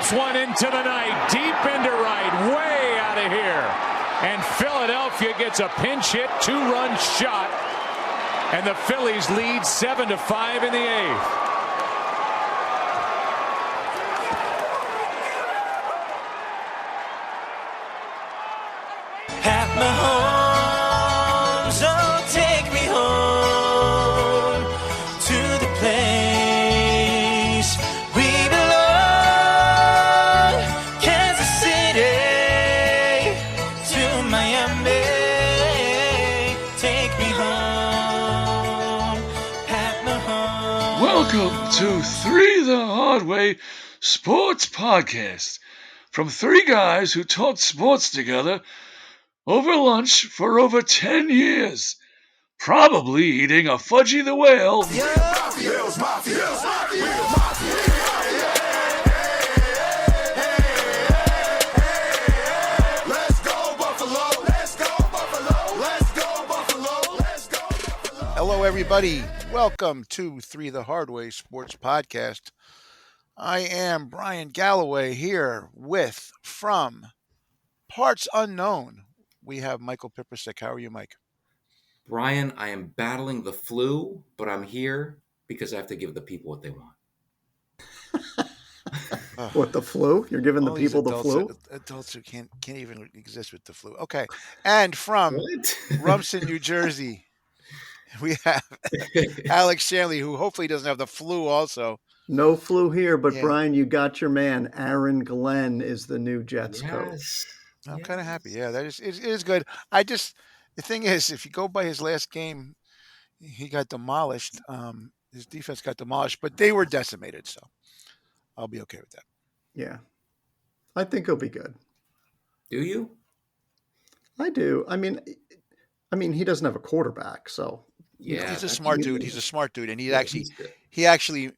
Rips one into the night, deep into right, way out of here. And Philadelphia gets a pinch hit, 2-run shot. And the Phillies lead 7-5 in the eighth. Pat Mahomes, oh, take me home to the place we belong. Kansas City to Miami, take me home, Pat Mahomes. Welcome to Three the Hard Way Sports Podcast from three guys who talked sports together over lunch for over 10 years, probably eating a Fudgy the Whale. Hello, everybody. Welcome to Three the Hard Way Sports Podcast. I am Bryan Galloway here with, from Parts Unknown, we have Michael Pipersek. How are you, Mike? Bryan, I am battling the flu, but I'm here because I have to give the people what they want. What, the flu? You're giving the people the flu? Adults who can't even exist with the flu. Okay. And from Rumson, New Jersey, we have Alex Shanley, who hopefully doesn't have the flu also. No flu here, but Yeah. Bryan, you got your man. Aaron Glenn is the new Jets coach. I'm kind of happy. Yeah, it is good. The thing is, if you go by his last game, he got demolished. His defense got demolished, but they were decimated, so I'll be okay with that. Yeah. I think he'll be good. Do you? I do. I mean, he doesn't have a quarterback, so. Yeah. He's a smart dude. He's a smart dude, and he actually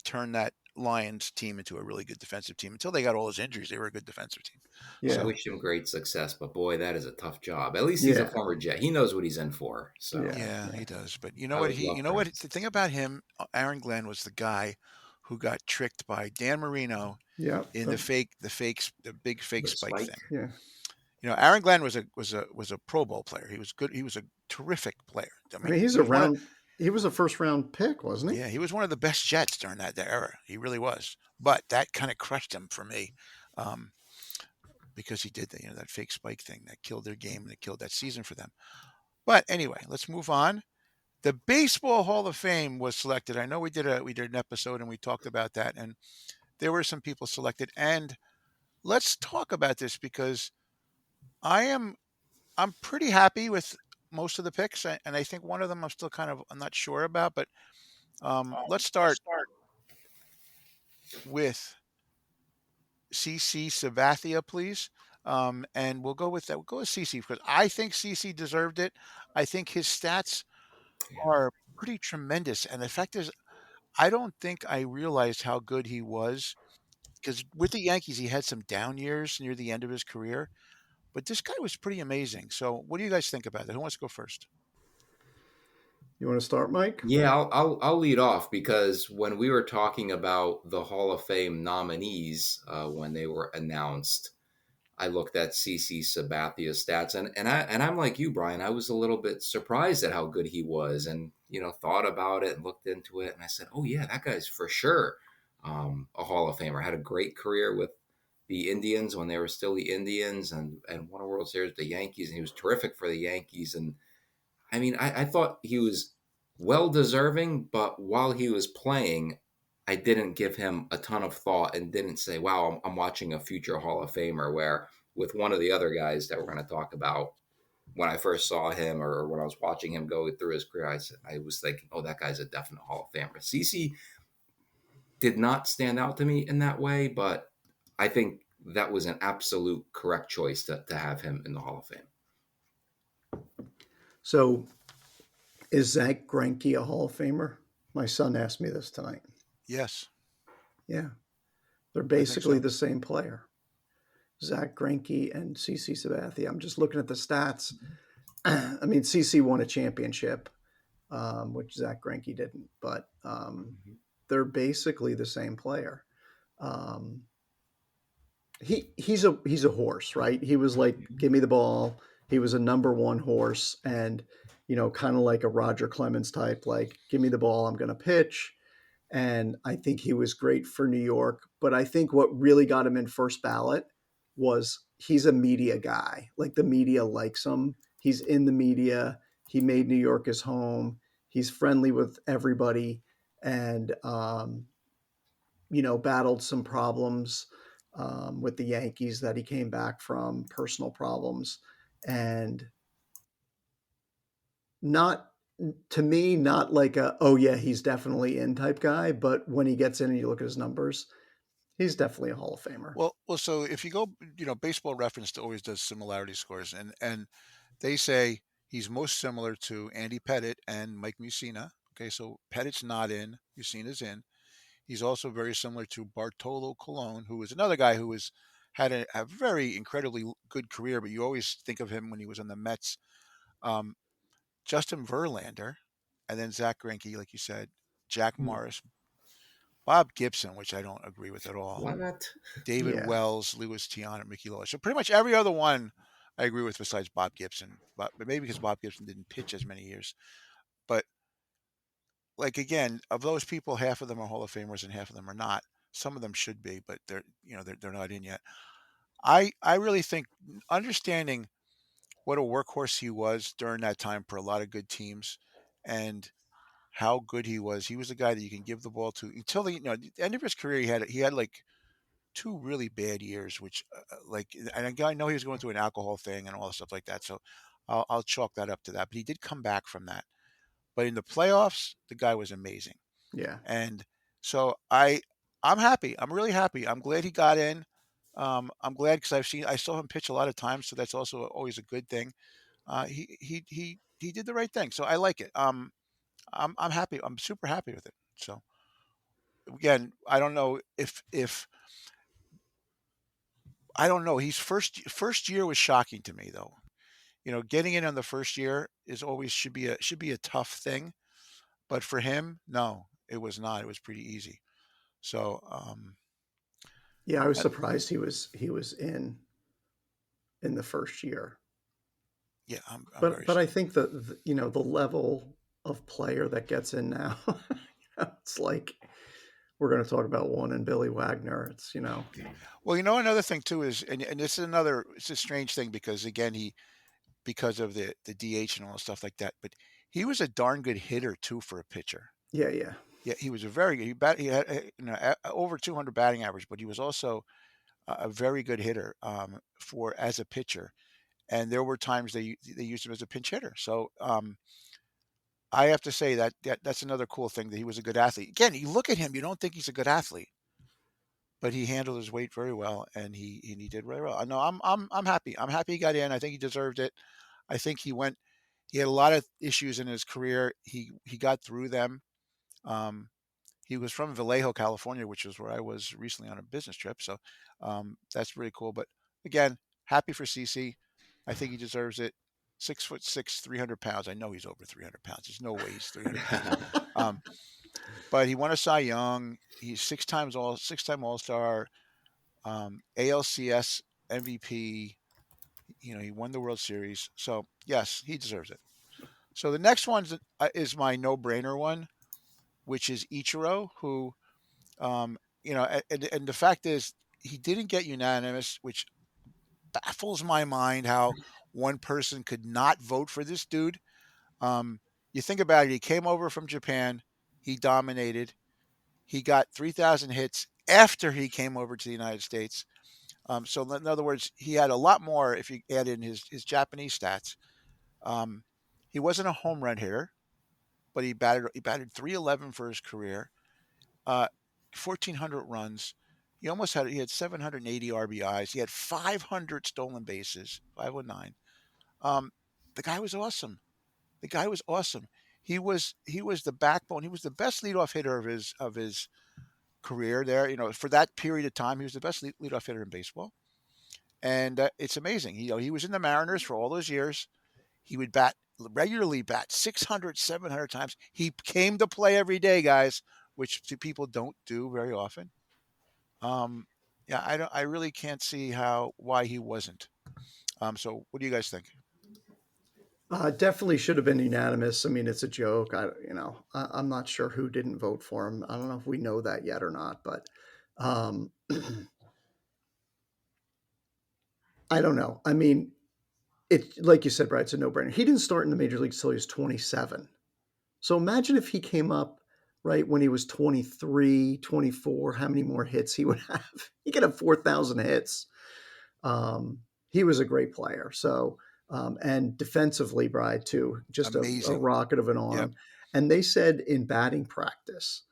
turned that Lions team into a really good defensive team. Until they got all his injuries, they were a good defensive team. Yeah. I wish him great success, but boy, that is a tough job. At least he's a former Jet. He knows what he's in for. So Yeah, he does. But you know what? The thing about him, Aaron Glenn, was the guy who got tricked by Dan Marino in the big fake spike thing. Yeah. You know, Aaron Glenn was a Pro Bowl player. He was good. He was a terrific player. I mean, he was a first round pick, wasn't he? Yeah, he was one of the best Jets during that era. He really was. But that kind of crushed him for me, because he did that fake spike thing that killed their game and it killed that season for them. But anyway, let's move on. The Baseball Hall of Fame was selected. I know we did an episode and we talked about that, and there were some people selected. And let's talk about this because I'm pretty happy with most of the picks, and I think one of them I'm not sure about, but let's start with CC Sabathia, please. And we'll go with that. We'll go with CC because I think CC deserved it. I think his stats are pretty tremendous. And the fact is, I don't think I realized how good he was because with the Yankees, he had some down years near the end of his career. But this guy was pretty amazing. So what do you guys think about that? Who wants to go first? You want to start, Mike? Yeah, I'll lead off because when we were talking about the Hall of Fame nominees when they were announced, I looked at CC Sabathia's stats and I'm like you, Bryan. I was a little bit surprised at how good he was, and thought about it and looked into it, and I said, oh yeah, that guy's for sure a Hall of Famer. Had a great career with the Indians when they were still the Indians, and won a World Series with the Yankees, and he was terrific for the Yankees. And I mean, I thought he was well deserving, but while he was playing, I didn't give him a ton of thought and didn't say, wow, I'm watching a future Hall of Famer, where with one of the other guys that we're going to talk about, when I first saw him or when I was watching him go through his career, I was thinking, oh, that guy's a definite Hall of Famer. CC did not stand out to me in that way, but I think that was an absolute correct choice to have him in the Hall of Fame. So is Zach Greinke a Hall of Famer? My son asked me this tonight. Yes. Yeah. They're basically the same player. Zach Greinke and CC Sabathia. I'm just looking at the stats. I mean, CC won a championship, which Zach Greinke didn't, but they're basically the same player. he's a horse, right? He was like, give me the ball. He was a number one horse, and kind of like a Roger Clemens type, like, give me the ball, I'm going to pitch. And I think he was great for New York. But I think what really got him in first ballot was he's a media guy. Like, the media likes him. He's in the media. He made New York his home. He's friendly with everybody, and battled some problems with the Yankees that he came back from, personal problems, and not to me, not like a, oh yeah, he's definitely in type guy, but when he gets in and you look at his numbers, he's definitely a Hall of Famer. Well, so if you go, Baseball Reference always does similarity scores, and they say he's most similar to Andy Pettitte and Mike Mussina. Okay, so Pettitte's not in, Mussina's in. He's also very similar to Bartolo Colon, who is another guy who had a very incredibly good career, but you always think of him when he was on the Mets. Um, Justin Verlander, and then Zach Greinke, like you said, Jack Mm. Morris, Bob Gibson, which I don't agree with at all. What? David Yeah. Wells, Louis Tiana, Mickey Lawler. So pretty much every other one I agree with besides Bob Gibson, but maybe because Bob Gibson didn't pitch as many years. But like again, of those people, half of them are Hall of Famers and half of them are not. Some of them should be, but they're not in yet. I really think understanding what a workhorse he was during that time for a lot of good teams, and how good he was. He was a guy that you can give the ball to until the end of his career. He had like two really bad years, which and I know he was going through an alcohol thing and all stuff like that. So I'll chalk that up to that. But he did come back from that. But in the playoffs, the guy was amazing. Yeah. And so I'm happy. I'm really happy. I'm glad he got in. I'm glad because I saw him pitch a lot of times, so that's also always a good thing. He did the right thing, so I like it. I'm happy. I'm super happy with it. So again, I don't know if I don't know. He's first year was shocking to me though. Getting in on the first year is always should be a tough thing, but for him, no, it was not. It was pretty easy. So Yeah, I was uh, surprised he was in the first year. yeah, I'm But very but I think the level of player that gets in now, it's like we're going to talk about one and Billy Wagner. It's. well. Another thing too is, and this is it's a strange thing because again, because of the DH and all stuff like that, but he was a darn good hitter too for a pitcher. Yeah, yeah. Yeah, he was a very good. He had over 200 batting average, but he was also a very good hitter for as a pitcher. And there were times they used him as a pinch hitter. So I have to say that's another cool thing that he was a good athlete. Again, you look at him, you don't think he's a good athlete, but he handled his weight very well, and he did very well. No, I'm happy. I'm happy he got in. I think he deserved it. I think he went. He had a lot of issues in his career. He got through them. Um, he was from Vallejo, California, which is where I was recently on a business trip. So that's really cool. But again, happy for CC. I think he deserves it. 6'6", 300 pounds. I know he's over 300 pounds. There's no way he's 300 pounds. Um, but he won a Cy Young. He's six-time All Star, ALCS MVP. He won the World Series. So yes, he deserves it. So the next one is my no-brainer one, which is Ichiro, who and the fact is he didn't get unanimous, which baffles my mind how one person could not vote for this dude. Um, you think about it, he came over from Japan, he dominated, he got 3,000 hits after he came over to the United States. So in other words, he had a lot more if you add in his Japanese stats. Um, he wasn't a home run hitter, but he batted 311 for his career. 1,400 runs. He had 780 RBIs. He had 500 stolen bases, 509. The guy was awesome. The guy was awesome. He was the backbone. He was the best leadoff hitter of his career there. For that period of time, he was the best leadoff hitter in baseball. And it's amazing. He was in the Mariners for all those years. He would regularly bat 600, 700 times. He came to play every day, guys, which people don't do very often. Um, Yeah, I really can't see why he wasn't. So what do you guys think? Definitely should have been unanimous. I mean, it's a joke. I'm not sure who didn't vote for him. I don't know if we know that yet or not, but um, I don't know. I mean, it like you said, Brad, it's a no-brainer. He didn't start in the major leagues until he was 27. So imagine if he came up right when he was 23, 24, how many more hits he would have. He could have 4,000 hits. He was a great player. So, and defensively, Bride, too, just a Amazing. rocket of an Yep. arm. And they said in batting practice,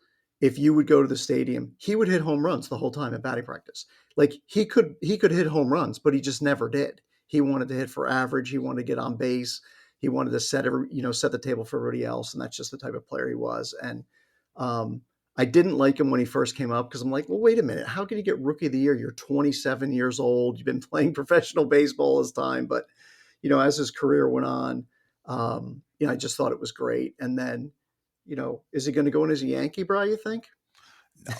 if you would go to the stadium, he would hit home runs the whole time at batting practice. Like he could hit home runs, but he just never did. He wanted to hit for average. He wanted to get on base. He wanted to set the table for everybody else, and that's just the type of player he was. And um, I didn't like him when he first came up because I'm like, well, wait a minute, how can you get Rookie of the Year? You're 27 years old. You've been playing professional baseball this time, but as his career went on, I just thought it was great. And then, is he going to go in as a Yankee, Bri? You think? No.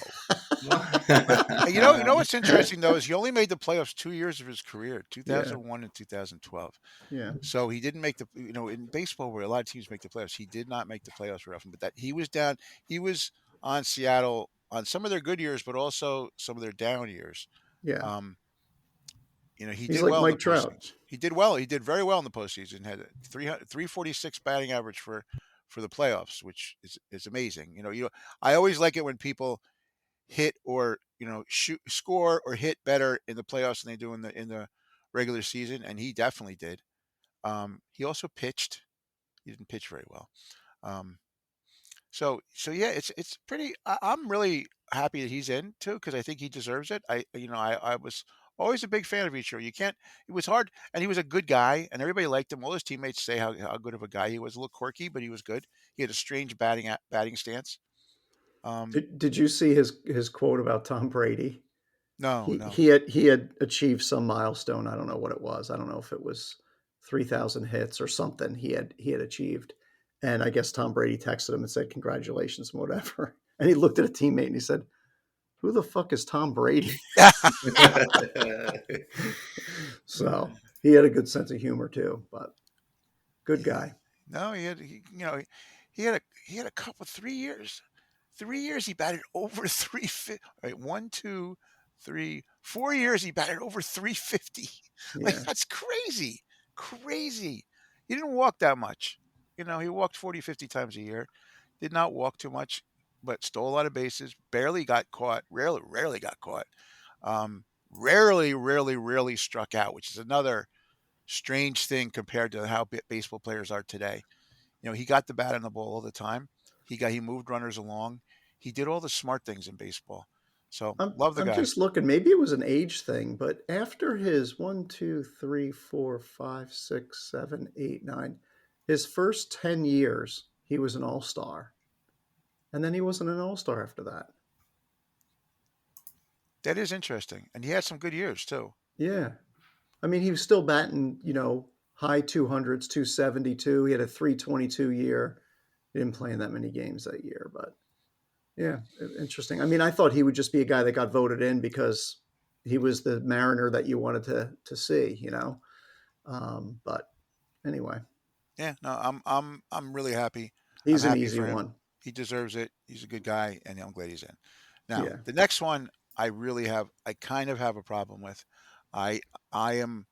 But you know what's interesting though is he only made the playoffs 2 years of his career, Yeah, 2001 and 2012. yeah, So he didn't make in baseball where a lot of teams make the playoffs, he did not make the playoffs very often. But that he was down, he was on Seattle on some of their good years, but also some of their down years. yeah. Um, he He's did like well in the Mike Trout. postseason. He did well. He did very well in the postseason. Had a 346 batting average for the playoffs, which is amazing. I always like it when people hit or shoot, score or hit better in the playoffs than they do in the regular season, and he definitely did. He also pitched. He didn't pitch very well. Um, so yeah, it's pretty. I'm really happy that he's in too because I think he deserves it. I was always a big fan of Ichiro. You can't. It was hard, and he was a good guy, and everybody liked him. All his teammates say how good of a guy he was. A little quirky, but he was good. He had a strange batting stance. Um, Did you see his quote about Tom Brady? no, He no. he had achieved some milestone. I don't know what it was. I don't know if it was 3,000 hits or something. He had achieved, and I guess Tom Brady texted him and said congratulations and whatever. And he looked at a teammate and he said, "Who the fuck is Tom Brady?" So he had a good sense of humor too. But good Yeah. guy. No, he had a couple 3 years. 3 years he batted over 350. Right, 4 years he batted over 350. Like Yeah. that's crazy, crazy. He didn't walk that much. He walked 40, 50 times a year. Did not walk too much, but stole a lot of bases. Barely got caught. Rarely got caught. Rarely struck out, which is another strange thing compared to how baseball players are today. He got the bat on the ball all the time. He moved runners along. He did all the smart things in baseball. So I'm love the I'm guy. just looking. Maybe it was an age thing, but after his 1, 2, 3, 4, 5, 6, 7, 8, 9, his first 10 years, he was an all-star, and then he wasn't an all-star after that. That is interesting, and he had some good years too. Yeah, I mean, he was still batting, high 200s, 272. He had a 322 year. He didn't play in that many games that year, but yeah, interesting. I mean, I thought he would just be a guy that got voted in because he was the Mariner that you wanted to see. But anyway, Yeah, no, I'm really happy. I'm he's an happy easy for him. one. He deserves it. He's a good guy, and I'm glad he's in. Now, Yeah. the next one I kind of have a problem with. I I am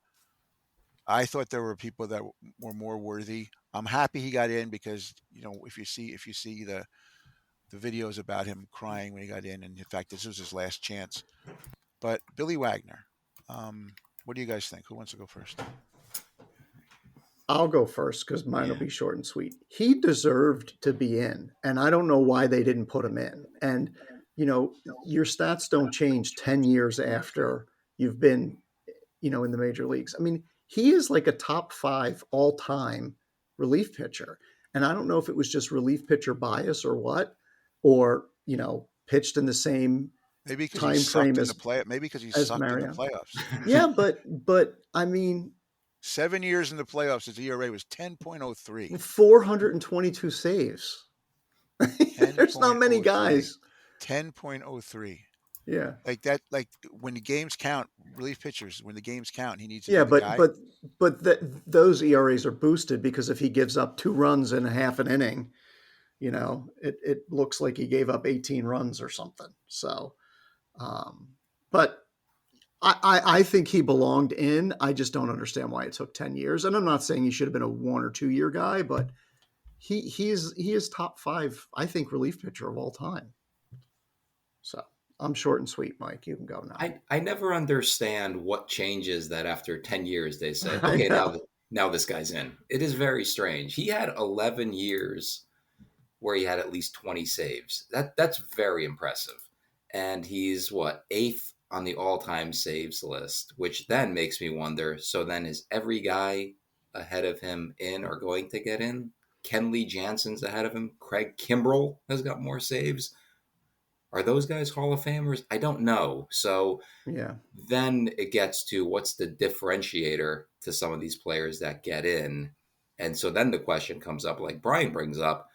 I thought there were people that were more worthy. I'm happy he got in because if you see the videos about him crying when he got in, and in fact this was his last chance. But Billy Wagner, what do you guys think? Who wants to go first? I'll go first because mine will Yeah, be short and sweet. He deserved to be in, and I don't know why they didn't put him in. And, your stats don't change 10 years after you've been, in the major leagues. I mean, he is like a top 5 all time relief pitcher. And I don't know if it was just relief pitcher bias or what, or, pitched in the same maybe because he time frame sucked in the as play. Maybe because he as sucked in the Mariano. playoffs. Yeah, but I mean, 7 years in the playoffs, his ERA was 10.03. 422 saves. There's not many 10.03. guys. 10.03. Yeah. Like that, like when the games count, relief pitchers, when the games count, he needs to Yeah, be the but guy. but but those ERAs are boosted because if he gives up 2 runs in a half an inning, it looks like he gave up 18 runs or something. So, um, but I think he belonged in. I just don't understand why it took 10 years. And I'm not saying he should have been a 1 or 2 year guy, but he is top five, I think, relief pitcher of all time. So I'm short and sweet, Mike. You can go now. I never understand what changes that after 10 years they say, I okay, know. now this guy's in. It is very strange. He had 11 years where he had at least 20 saves. That's very impressive. And he's what, eighth on the all-time saves list, which then makes me wonder, so then is every guy ahead of him in or going to get in? Kenley Jansen's ahead of him. Craig Kimbrell has got more saves. Are those guys Hall of Famers? I don't know. So Yeah. then it gets to what's the differentiator to some of these players that get in. And so then the question comes up, like Bryan brings up,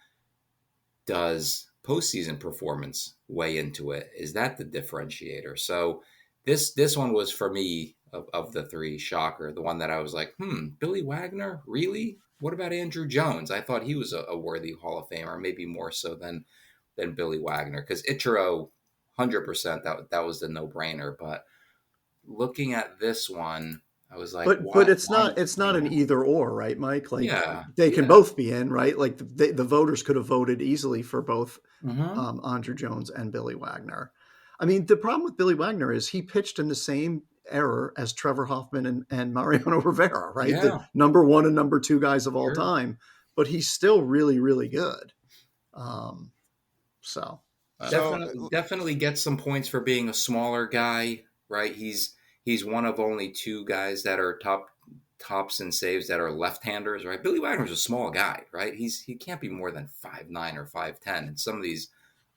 does postseason performance weigh into it? Is that the differentiator? So this one was for me of the three, shocker. The one that I was like, Billy Wagner, really? What about Andrew Jones? I thought he was a worthy Hall of Famer, maybe more so than Billy Wagner, because Ichiro, 100% that was the no brainer. But looking at this one, I was like, But it's why not an now? either or, right, Mike? Like Yeah, they can yeah. both be in, right? Like the voters could have voted easily for both Mm-hmm. Andrew Jones and Billy Wagner. I mean, the problem with Billy Wagner is he pitched in the same era as Trevor Hoffman and Mariano Rivera, right? The Yeah, number one and number two guys of all sure. time, but he's still really, really good. Um, so I don't know. So Definitely gets some points for being a smaller guy, right? He's one of only two guys that are tops and saves that are left-handers, right? Billy Wagner's a small guy, right? He can't be more than 5'9" or 5'10", and some of these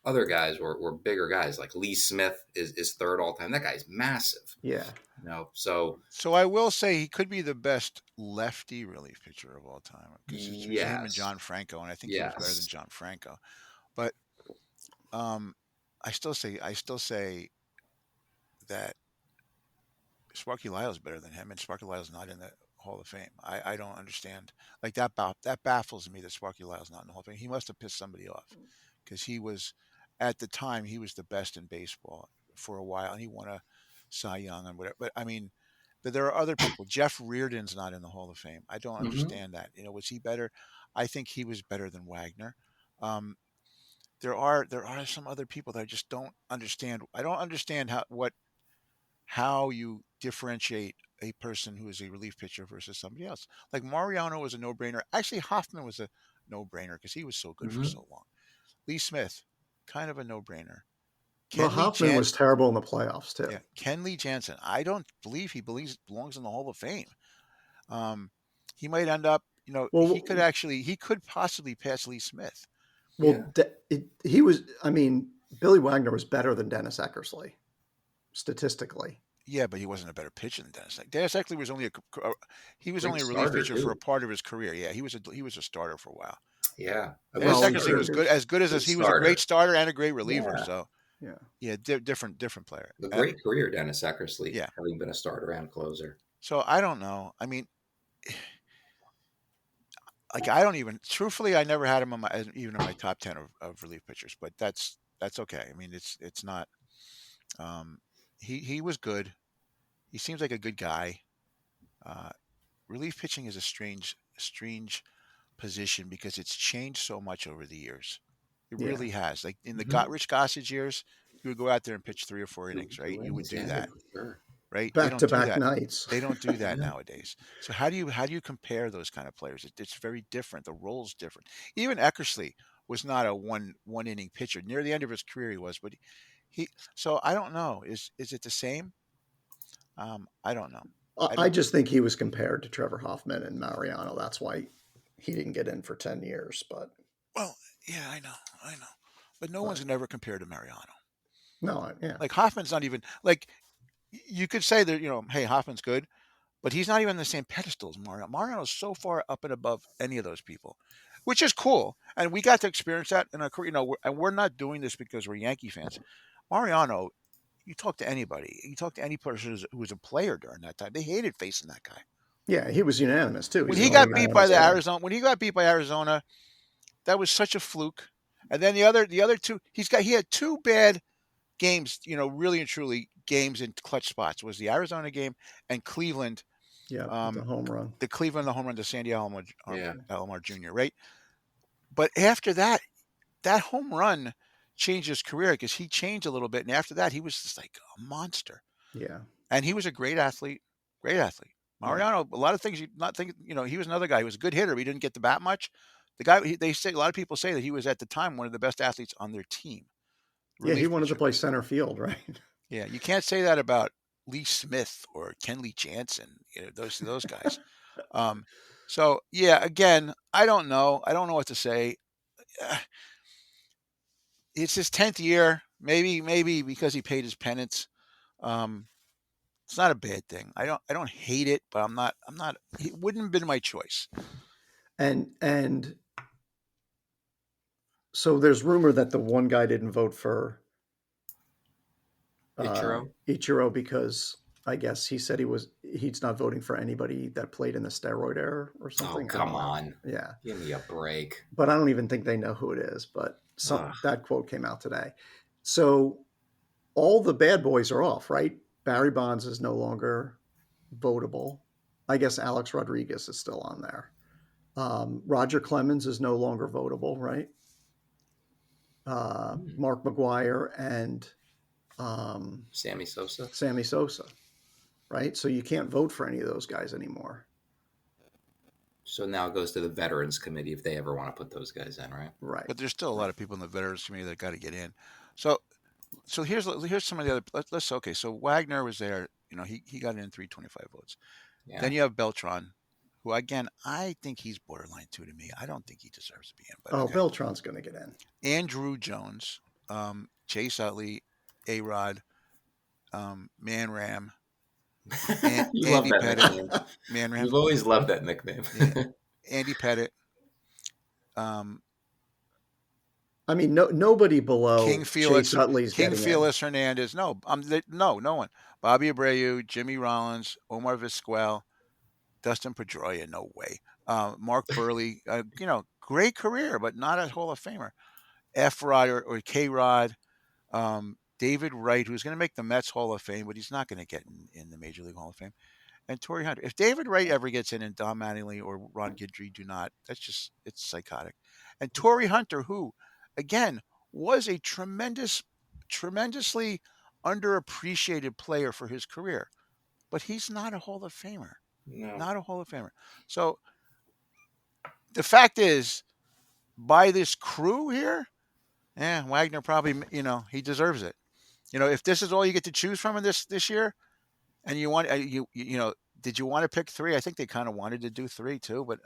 other guys were bigger guys. Like Lee Smith is third all time. That guy's massive, Yeah. So So I will say he could be the best lefty relief pitcher of all time because it's him and yes, John Franco, and I think he was better than yes. John Franco. But um, I still say that Sparky Lyle's better than him, and Sparky Lyle's not in the Hall of Fame. I don't understand. Like that baffles me that Sparky Lyle's not in the Hall of Fame. He must have pissed somebody off because he was at the time he was the best in baseball for a while, and he won a Cy Young and whatever. But I mean, but there are other people. Jeff Reardon's not in the Hall of Fame. I don't Hmm. understand that. Was he better? I think he was better than Wagner. Um, there are some other people that I just don't understand. I don't understand how you differentiate a person who is a relief pitcher versus somebody else. Like Mariano was a no-brainer. Actually, Hoffman was a no-brainer because he was so good for Hmm. so long. Lee Smith, kind of a no-brainer. Well, Kenley Hoffman Jan, was terrible in the playoffs too. yeah, Kenley Jansen. I don't believe he belongs in the Hall of Fame. Um, he might end up. Well, He could possibly pass Lee Smith. Yeah. he was. I mean, Billy Wagner was better than Dennis Eckersley statistically. Yeah, but he wasn't a better pitcher than Dennis. Dennis Eckersley was only he was Great only a relief starter pitcher for a too. part of his career. Yeah, he was a starter for a while. Yeah, a good Dennis Well, in Eckersley starter. was Sanders, good as Good he was a great starter. starter and a great reliever. Yeah. So yeah. yeah, different player. A great career, Dennis Eckersley, Yeah. having been a starter and closer. So I don't know. I mean, like I don't even truthfully, I never had him on even in my top 10 of relief pitchers. But that's okay. I mean, it's not. Um, he was good. He seems like a good guy. Uh, Relief pitching is a strange position because it's changed so much over the years. It Yeah. really has. Like in the Hmm. Rich Gossage years, you would go out there and pitch 3 or 4 innings, right? Two You would innings, do yeah, that, for sure. right? They Back don't to do back that. nights. They don't do that Yeah. nowadays. So how do you compare those kind of players? It's very different. The role's different. Even Eckersley was not a one inning pitcher. Near the end of his career, he was, but he. So I don't know. Is it the same? I don't know. I I don't. just think he was compared to Trevor Hoffman and Mariano. That's why he didn't get in for 10 years. But Well, yeah, I know, but no one's but never compared to Mariano. no, yeah. Like Hoffman's not even like you could say that hey, Hoffman's good, but he's not even on the same pedestal as Mariano. Mariano's so far up and above any of those people, which is cool, and we got to experience that in our career. And we're not doing this because we're Yankee fans. Mariano, you talk to anybody, you talk to any person who was a player during that time, they hated facing that guy. Yeah, he was unanimous too. When He's he the got only beat by unanimous the winner. Arizona, when he got beat by Arizona, that was such a fluke. And then the other two, he had two bad games, really and truly games in clutch spots. Was the Arizona game and Cleveland, Yeah, the home run. the home run to Sandy Alomar, Yeah. Alomar Jr. Right, but after that home run changed his career because he changed a little bit, and after that he was just like a monster. Yeah. And he was a great athlete. Great athlete. Mariano, a lot of things you not think. He was another guy who was a good hitter. But he didn't get the bat much. The guy, they say, a lot of people say that he was at the time one of the best athletes on their team. Yeah, he Relief wanted to pitcher. play center field, right? Yeah, you can't say that about Lee Smith or Kenley Jansen. Those guys. So yeah, again, I don't know. I don't know what to say. It's his 10th year. Maybe because he paid his penance. It's not a bad thing. I don't hate it, but I'm not. It wouldn't have been my choice. And so there's rumor that the one guy didn't vote for Ichiro because I guess he said he's not voting for anybody that played in the steroid era or something. Oh, come on. Yeah. Give me a break. But I don't even think they know who it is. But that quote came out today. So all the bad boys are off, right? Barry Bonds is no longer votable. I guess Alex Rodriguez is still on there. Roger Clemens is no longer votable, right? Mark McGwire and Sammy Sosa, right? So you can't vote for any of those guys anymore. So now it goes to the Veterans Committee if they ever want to put those guys in, right? Right. But there's still a lot of people in the Veterans Committee that got to get in. So here's some of the other. Let's okay. So Wagner was there. He got in 325 votes. Yeah. Then you have Beltran, who again I think he's borderline 2 to me. I don't think he deserves to be in. But okay. Beltran's going to get in. Andrew Jones, Chase Utley, A-Rod, Man Ram, Andy Pettit. Man Ram. You've always loved that nickname. Yeah. Andy Pettit. I mean, nobody below King Felix, Chase Utley's King getting Felix Hernandez. No, no one. Bobby Abreu, Jimmy Rollins, Omar Vizquel, Dustin Pedroia. No way. Mark Burley. Great career, but not a Hall of Famer. F-Rod or K-Rod. David Wright, who's going to make the Mets Hall of Fame, but he's not going to get in the Major League Hall of Fame. And Torrey Hunter. If David Wright ever gets in and Don Mattingly or Ron Guidry do not, it's psychotic. And Torrey Hunter, who, again, was a tremendously underappreciated player for his career, but he's not a Hall of Famer. No. Not a Hall of Famer. So the fact is, by this crew here, Wagner probably, he deserves it. If this is all you get to choose from in this year, and you want did you want to pick 3? I think they kind of wanted to do 3 too, but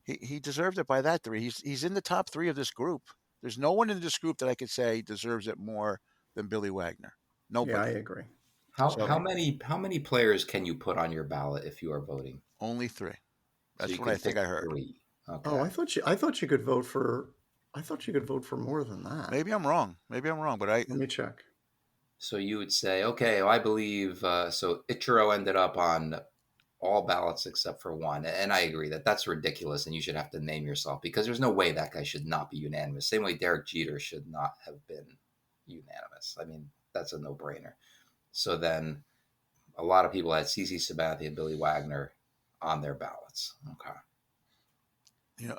he deserved it by that 3. He's in the top 3 of this group. There's no one in this group that I could say deserves it more than Billy Wagner. Nobody. Yeah, I agree. How many players can you put on your ballot if you are voting? Only 3. That's So what I think I heard. 3. Okay. Oh, I thought you could vote for. I thought you could vote for more than that. Maybe I'm wrong, but Let me check. So you would say, okay, I believe, so Ichiro ended up on all ballots except for 1. And I agree that's ridiculous and you should have to name yourself because there's no way that guy should not be unanimous. Same way Derek Jeter should not have been unanimous. I mean, that's a no-brainer. So then a lot of people had CC Sabathia and Billy Wagner on their ballots. Okay.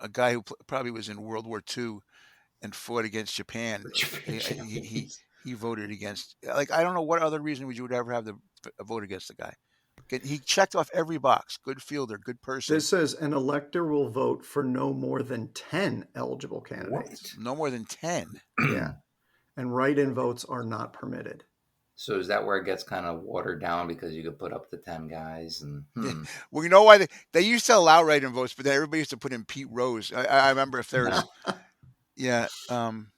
A guy who probably was in World War II and fought against Japan. He voted against. Like, I don't know what other reason you would ever have to vote against the guy. He checked off every box. Good fielder, good person. This says an elector will vote for no more than 10 eligible candidates. No more than 10. Yeah. And write-in votes are not permitted. So is that where it gets kind of watered down because you could put up to 10 guys? And Well, you know why they used to allow write-in votes, but everybody used to put in Pete Rose. I remember if there was, yeah.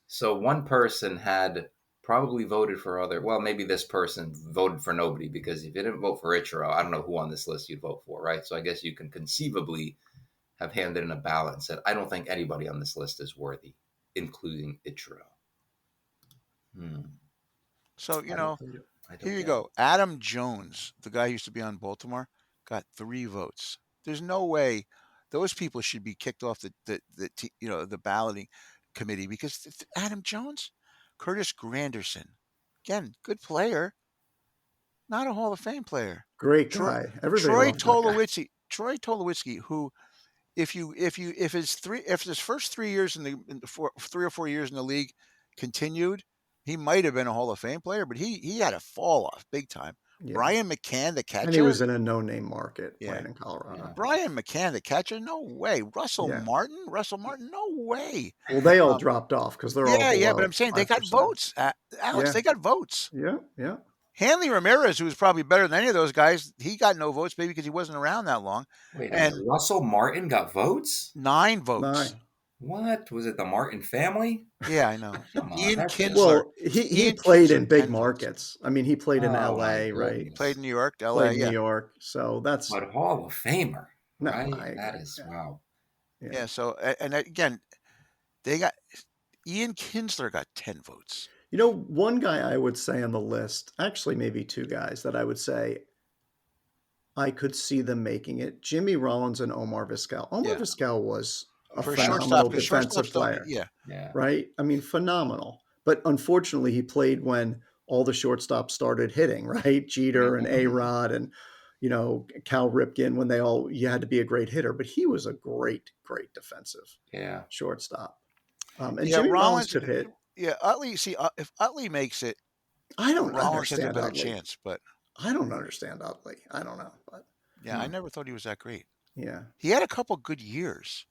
So one person had probably voted for maybe this person voted for nobody because if you didn't vote for Ichiro, I don't know who on this list you'd vote for, right? So I guess you can conceivably have handed in a ballot and said, I don't think anybody on this list is worthy, including Ichiro. So, I don't think it- I don't here you get go. Adam Jones, the guy who used to be on Baltimore, got 3 votes. There's no way those people should be kicked off the balloting committee because Adam Jones, Curtis Granderson, again, good player, not a Hall of Fame player. Great Troy, guy. Everybody loved that guy. Troy Tulowitzki, who if his first 3 years in the 3 or 4 years in the league continued, he might have been a Hall of Fame player, but he had a fall off big time. Yeah. Brian McCann, the And he catcher, was in a no-name market yeah. playing in Colorado. Brian McCann, the catcher, no way. Russell Yeah. Martin, no way. Well, they all dropped off because they're all Yeah, but below I'm saying they got 5%. votes. Alex, Yeah. they got votes. Yeah. Hanley Ramirez, who was probably better than any of those guys, he got no votes, maybe because he wasn't around that long. Wait a And minute. Russell Martin got votes? 9 votes. 9. What? Was it the Martin family? Yeah, I know. Come on. Ian That's Kinsler. Well, he Ian played Kinsler, in big 10 votes. markets. I mean, he played in Oh, my LA, right? goodness. Played in New York, LA, Played in yeah. New York. So that's But Hall of Famer, No, right? That is, wow. Yeah, so and again, they got Ian Kinsler got 10 votes. You know, one guy I would say on the list, actually maybe 2 guys that I would say I could see them making it: Jimmy Rollins and Omar Vizquel. Omar Vizquel was a For phenomenal shortstop, defensive player. Yeah. Right? I mean, phenomenal. But unfortunately, he played when all the shortstops started hitting, right? Jeter and A-Rod and, Cal Ripken, when you had to be a great hitter. But he was a great, great defensive shortstop. And Jimmy Rollins could hit. Yeah, Utley, if Utley makes it, I don't Rollins has a understand better Utley. chance, but I don't understand Utley. I don't know. But yeah, I never thought he was that great. yeah. He had a couple good years,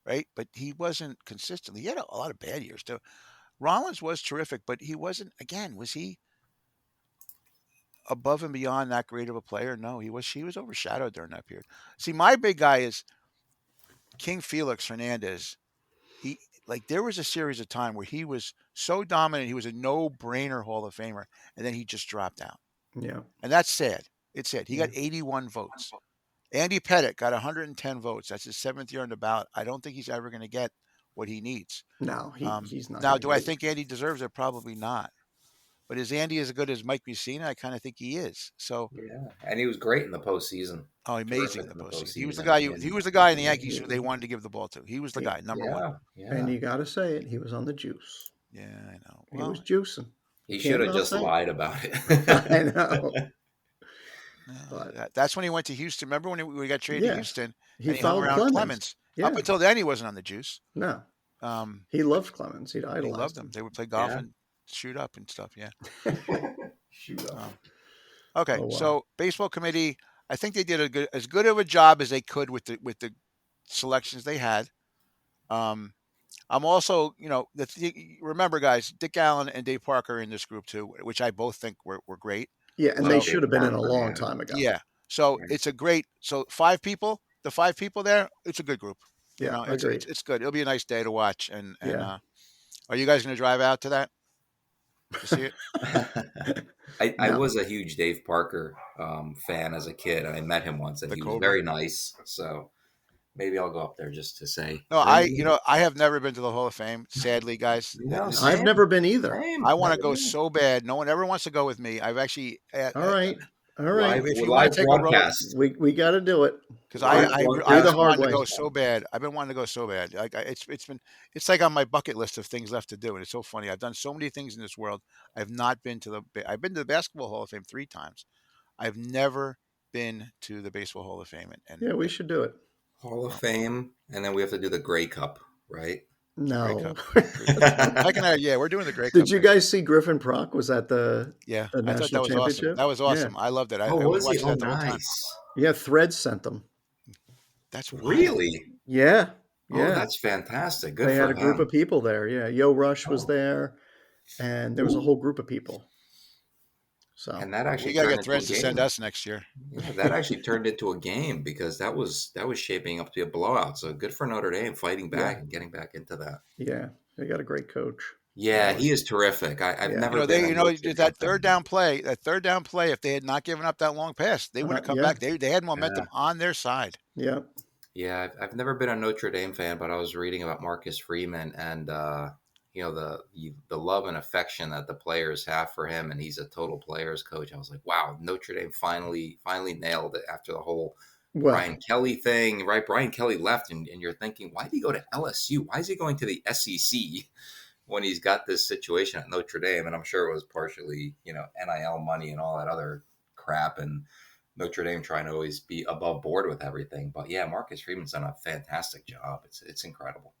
right? But he wasn't consistent. He had a lot of bad years too. Rollins was terrific, but he wasn't. Again, was he above and beyond that great of a player? No, he was. He was overshadowed during that period. See, my big guy is King Felix Hernandez. There was a series of time where he was so dominant, he was a no-brainer Hall of Famer, and then he just dropped out. Yeah. And that's sad. It's sad. He got 81 votes. Andy Pettitte got 110 votes. That's his 7th year on the ballot. I don't think he's ever going to get what he needs. No, he's not. Now, do I think Andy deserves it? Probably not. But is Andy as good as Mike Mussina? I kind of think he is. So yeah, and he was great in the postseason. Oh, amazing in the postseason. He was the guy. He was the guy in the Yankees who they wanted to give the ball to. He was the guy, number one. Yeah. And you got to say it. He was on the juice. Yeah, I know. He was juicing. He should have just lied about it. I know. But that's when he went to Houston. Remember when we got traded to Houston? He hung around Clemens. Yeah. Up until then, he wasn't on the juice. No. He loved Clemens. He'd idolized He loved him. They would play golf and shoot up and stuff. Yeah. Shoot up. Okay, so baseball committee. I think they did as good of a job as they could with the selections they had. I'm also, remember, guys, Dick Allen and Dave Parker are in this group too, which I both think were great. Yeah, and they should have been in a long time ago. Yeah, so it's a great. So 5 people, the 5 people there, it's a good group. Yeah, agreed. It's good. It'll be a nice day to watch. And are you guys going to drive out to that to see it? I was a huge Dave Parker fan as a kid. I met him once, and he was very nice. So maybe I'll go up there just to say. No, I have never been to the Hall of Fame. Sadly, guys, I've never been either. I want to go so bad. No one ever wants to go with me. I've actually. All right. If you want to take a road, we got to do it because I wanted to go so bad. I've been wanting to go so bad. Like it's like on my bucket list of things left to do, and it's so funny. I've done so many things in this world. I've been to the Basketball Hall of Fame 3 times. I've never been to the Baseball Hall of Fame. And yeah, we should do it. Hall of Fame, and then we have to do the Grey Cup, right? No. We're doing the Grey Cup. Did you guys see Griffin Prock? Was that the national that was championship? Awesome. That was awesome. Yeah. I loved it. Was he? Oh, nice. Yeah, Threads sent them. That's really. Yeah. Oh, that's fantastic. Good. They for had a group of people there. Yeah, Yo Rush was there, and there was a whole group of people. So, and that actually we gotta get Threads to send us next year. Yeah, that actually turned into a game because that was shaping up to be a blowout. So good for Notre Dame fighting back and getting back into that. Yeah, they got a great coach. Yeah, he is terrific. I've never been. That third down play. If they had not given up that long pass, they would have come back. They had momentum on their side. Yeah. Yeah, I've never been a Notre Dame fan, but I was reading about Marcus Freeman, and the love and affection that the players have for him, and he's a total players coach. I was like, wow, Notre Dame finally nailed it after the whole Well, Brian Kelly thing, right? Brian Kelly left, and you're thinking, why did he go to LSU? Why is he going to the SEC when he's got this situation at Notre Dame? And I'm sure it was partially, NIL money and all that other crap, and Notre Dame trying to always be above board with everything. But yeah, Marcus Freeman's done a fantastic job. It's incredible.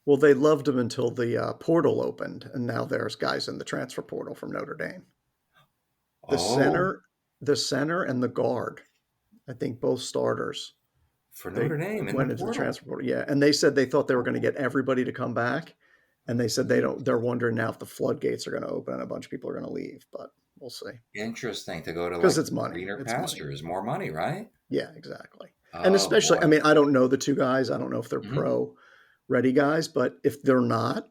well, they loved him until the portal opened, and now there's guys in the transfer portal from Notre Dame. The Oh, center, and the guard. I think both starters. for They Notre Dame in the went into the portal. transfer portal. Yeah, and they said they thought they were going to get everybody to come back, and they said they don't. They're wondering now if the floodgates are going to open and a bunch of people are going to leave, but we'll see Interesting to go to because like it's money. greener It's money. pastures, more money, right? Yeah, exactly. And Oh especially, I boy. mean, I don't know the two guys. I don't know if they're Mhm. pro ready guys, but if they're not,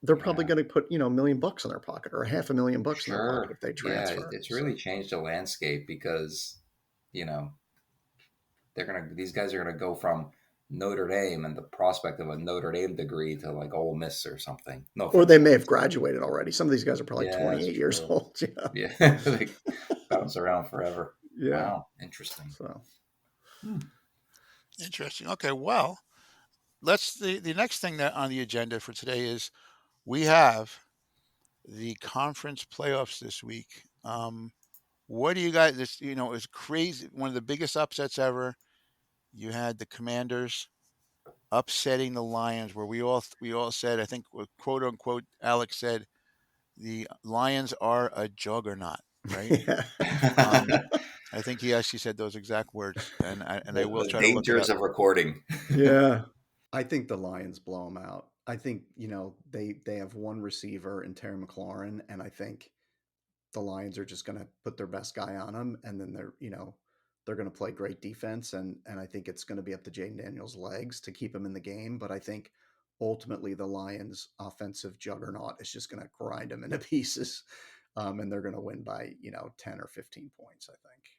they're probably Yeah, going to put $1 million in their pocket or $500,000 in their pocket sure. if they Yeah, transfer. it's So really changed the landscape because you know these guys are gonna go from Notre Dame and the prospect of a Notre Dame degree to like Ole Miss or something. No or offense. they may have graduated already. Some of these guys are probably Yeah, that's 28 years true. old. Yeah. Yeah, they bounce around forever. Yeah. Wow, interesting. So Hmm. Interesting. Okay, well, the next thing that on the agenda for today is we have the conference playoffs this week. What do you guys? This it was crazy. One of the biggest upsets ever. You had the Commanders upsetting the Lions, where we all said, I think, quote unquote, Alex said the Lions are a juggernaut, right? yeah. I think he actually said those exact words, and I will The try to look it dangers up. of recording. Yeah. I think the Lions blow them out. I think, they have one receiver in Terry McLaurin, and I think the Lions are just going to put their best guy on him, and then they're going to play great defense, and I think it's going to be up to Jaden Daniels' legs to keep him in the game. But I think ultimately the Lions' offensive juggernaut is just going to grind them into pieces, and they're going to win by 10 or 15 points. I think.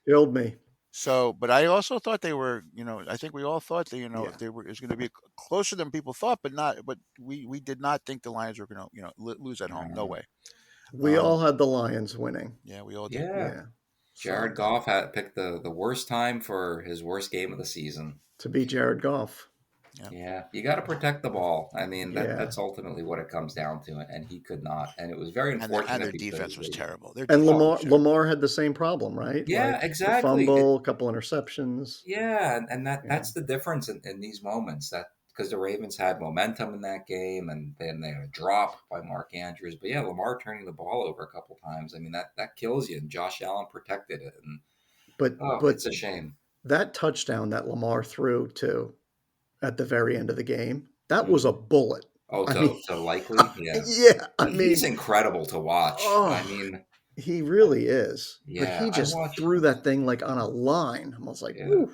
Killed me. So, but I also thought they were, I think we all thought that, Yeah. they were is going to be closer than people thought, but not. But we did not think the Lions were going to, lose at home. No way. We all had the Lions winning. Yeah, we all did. Yeah, Yeah. Jared So Goff had picked the worst time for his worst game of the season. to beat Jared Goff. Yeah. Yeah, you got to protect the ball. I mean, Yeah. that's ultimately what it comes down to, and he could not. And it was very And unfortunate their because defense was terrible. Their And defense was terrible. Lamar had the same problem, right? yeah, Like a exactly. fumble, a couple interceptions. Yeah, and Yeah. that's the difference in these moments. That because the Ravens had momentum in that game, and then they had a drop by Mark Andrews. But yeah, Lamar turning the ball over a couple times. I mean, that kills you. And Josh Allen protected it, and But it's a shame. that touchdown that Lamar threw to at the very end of the game, that was a Mhm. bullet. Oh, I mean, to Likely, yeah, yeah, I he's mean, incredible to watch. I oh, mean, he really is. But yeah, he I just watched threw him. that thing like on a line. I was like, Yeah. woo.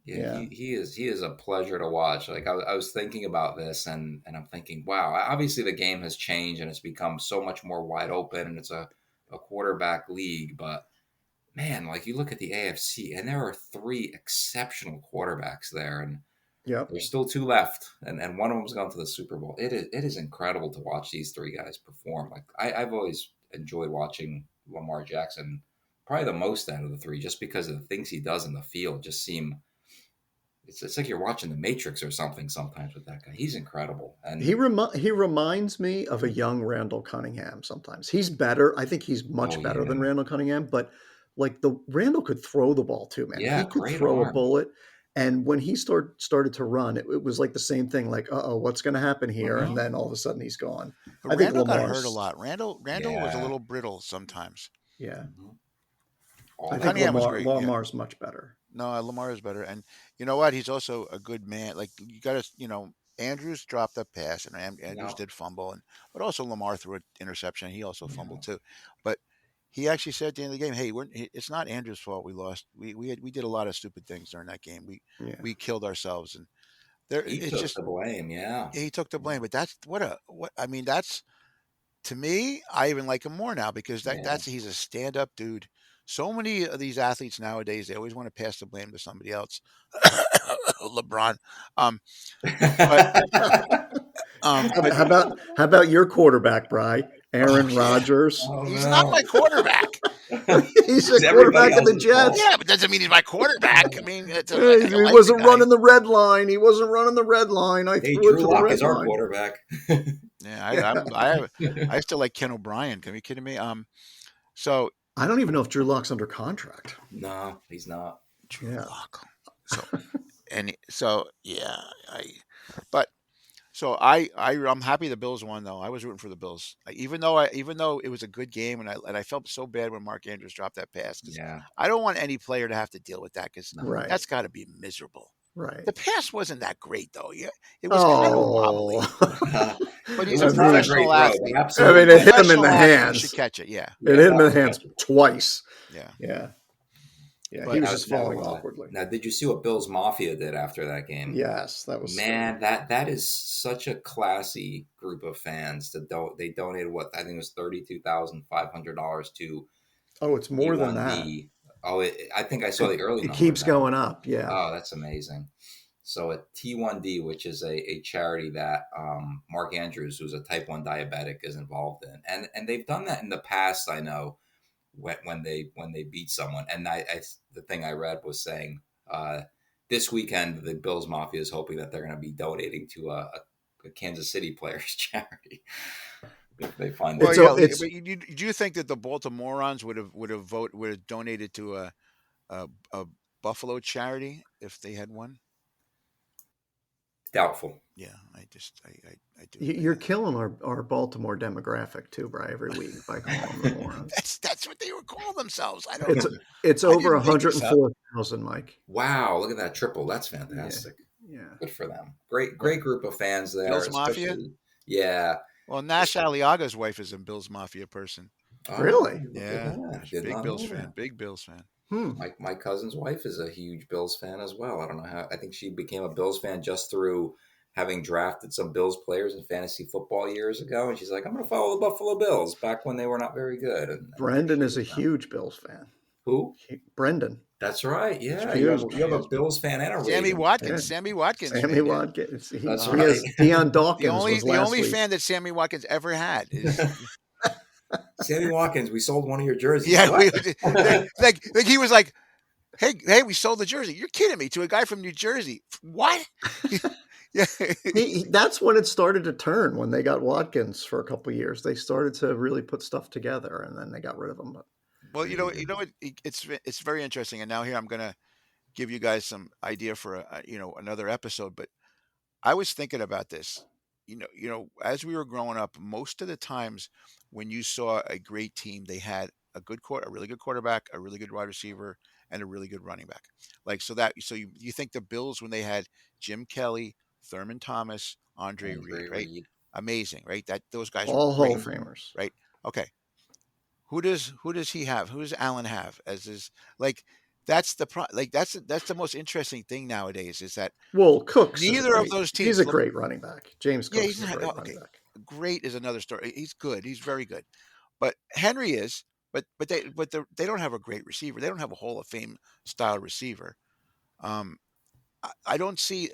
Yeah, Yeah. he is a pleasure to watch. Like I was thinking about this, and I'm thinking, wow, obviously the game has changed and it's become so much more wide open, and it's a quarterback league. But man, like you look at the AFC, and there are three exceptional quarterbacks there, and Yep. there's still two left, and one of them's gone to the Super Bowl. It is incredible to watch these three guys perform. Like I've always enjoyed watching Lamar Jackson, probably the most out of the three, just because of the things he does in the field. Just seem it's like you're watching The Matrix or something sometimes with that guy. He's incredible. He And reminds me of a young Randall Cunningham sometimes. He's better. I think he's oh much better than yeah, Randall Cunningham, but like the Randall could throw the ball too, man. yeah, He could great throw a arm. bullet. And when he started to run, it was like the same thing, like, uh-oh, what's going to happen here? Hmm. And then all of a sudden he's gone. But I think Randall got hurt a Lamar's, lot. Randall was a Yeah. little brittle sometimes. yeah. Hmm. I All think that. Cunningham was great. Yeah. Lamar's much better. No, Lamar is better, and you know what? He's also a good man. Like you got to, Andrews dropped a pass, and Andrews Yeah. did fumble, but also Lamar threw an interception. He also fumbled Yeah. too, but he actually said at the end of the game, "Hey, it's not Andrews' fault. We lost. We did a lot of stupid things during that game. Yeah. We killed ourselves, and there He it's took just the blame. Yeah. he took the blame. But that's what I mean. That's to me, I even like him more now because Yeah. he's a stand up dude. So many of these athletes nowadays, they always want to pass the blame to somebody else. LeBron. Um, but How about your quarterback, Bry? Aaron Rodgers. Oh, He's not my quarterback. He's It's a everybody quarterback of the else's fault. Jets. Yeah, but doesn't mean he's my quarterback. I mean, He wasn't running the red line. He wasn't running the red line. I Hey, threw it Drew to the Lock red is our line. quarterback. Yeah, I still like Ken O'Brien. Can you kidding me? So I don't even know if Drew Lock's under contract. No, he's not. Drew Yeah. Lock. So yeah, but so I'm happy the Bills won though. I was rooting for the Bills, even though it was a good game, and I felt so bad when Mark Andrews dropped that pass because Yeah. I don't want any player to have to deal with that because Right. that's got to be miserable. Right. The pass wasn't that great though. Yeah, it was kind of wobbly. But he's It a was not a professional great throw, athlete. but I absolutely. mean, it hit him in Professional the athlete hands. should catch it. Yeah, It hit him in the hands twice. yeah. Yeah. Yeah. But He was just falling now, awkwardly. Now, did you see what Bills Mafia did after that game? Yes, that was Man, that is such a classy group of fans. They donated what I think it was $32,500 to Oh, it's more than that. T1D. Oh, I think I saw the early It numbers keeps now. going up. Yeah. Oh, that's amazing. So at T1D, which is a charity that Mark Andrews, who's a type 1 diabetic, is involved in, and they've done that in the past. I know when they beat someone, and the thing I read was saying this weekend the Bills Mafia is hoping that they're going to be donating to a Kansas City players charity if they find Well, it. yeah. But do you think that the Baltimoreans would have donated to a Buffalo charity if they had won? Doubtful. Yeah, I do. You're killing our Baltimore demographic too, Bry, every week by calling them morons. That's what they would call themselves. I don't know. It's I over didn't make this up. 104,000, Mike. Wow, look at that triple. That's fantastic. Yeah. Good for them. Great group of fans there. Bills Mafia? especially- Yeah. Well, Nash Aliaga's wife is a Bills Mafia person. Really? Look at Yeah, that. Did big not Bills know fan. that. Big Bills fan. My cousin's wife is a huge Bills fan as well. I don't know how. I think she became a Bills fan just through having drafted some Bills players in fantasy football years ago, and she's like, "I'm going to follow the Buffalo Bills back when they were not very good." And Brendan is a huge Bills fan. Who? Brendan. That's right. Yeah, Huge. you have a Bills fan and a Sammy Raven. Watkins. Yeah. Sammy Watkins. Sammy fan, yeah. Watkins. That's He right. has Deion Dawkins. The only fan that Sammy Watkins ever had is Sammy Watkins. We sold one of your jerseys. yeah. What? Like he was like, hey, we sold the jersey. You're kidding me to a guy from New Jersey. What? Yeah. That's when it started to turn, when they got Watkins for a couple of years. They started to really put stuff together, and then they got rid of him. But Well, it's very interesting. And now here I'm going to give you guys some idea for another episode. But I was thinking about this. As we were growing up, most of the times when you saw a great team, they had a really good quarterback, a really good wide receiver, and a really good running back. So you think the Bills when they had Jim Kelly, Thurman Thomas, Andre Reed, right? Amazing, right? That those guys all were Hall great, of Famers. right? Okay. Who does he have? Who does Allen have as his like? That's the most interesting thing nowadays is that Cooks. neither of those teams. He's a great running back. James Cooks is a great running back. Great is another story. He's good. He's very good. But Henry is. But they don't have a great receiver. They don't have a Hall of Fame style receiver. I don't see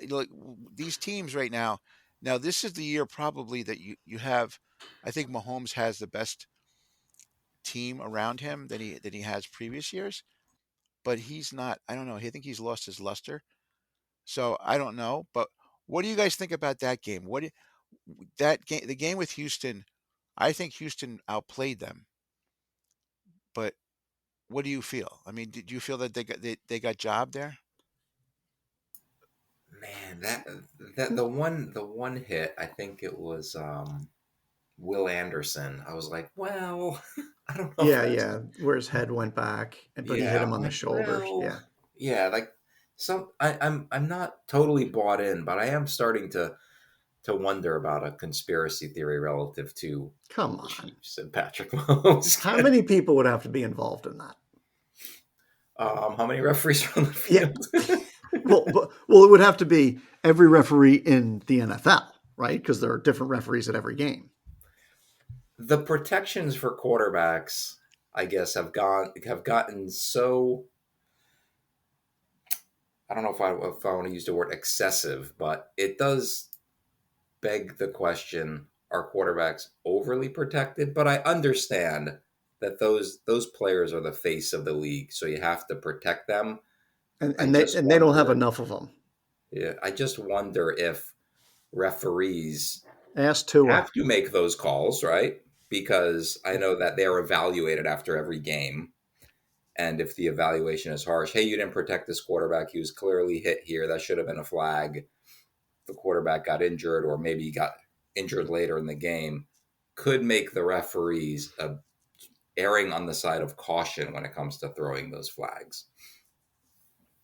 these teams right now. Now this is the year probably that you have. I think Mahomes has the best team around him than he has previous years, but he's not. I don't know. I think he's lost his luster. So I don't know. But what do you guys think about that game? That game? The game with Houston. I think Houston outplayed them. But what do you feel? I mean, did you feel that they got jobbed there? Man, that the one hit, I think it was Will Anderson. I was like, well, I don't know. Yeah, where his head went back, but he hit him on the shoulder. Yeah, like I'm not totally bought in, but I am starting to wonder about a conspiracy theory relative to Come on, Chiefs and Patrick Mahomes. How many people would have to be involved in that? How many referees are on the field? Yeah. Well, it would have to be every referee in the NFL, right? Because there are different referees at every game. The protections for quarterbacks, I guess, have gotten so. I don't know if I want to use the word excessive, but it does beg the question: are quarterbacks overly protected? But I understand that those players are the face of the league, so you have to protect them. and I and they just and they don't have wonder. enough of them. Yeah, I just wonder if referees Ask Tua. have to make those calls, right? Because I know that they're evaluated after every game. And if the evaluation is harsh, hey, you didn't protect this quarterback. He was clearly hit here. That should have been a flag. The quarterback got injured, or maybe he got injured later in the game, could make the referees erring on the side of caution when it comes to throwing those flags.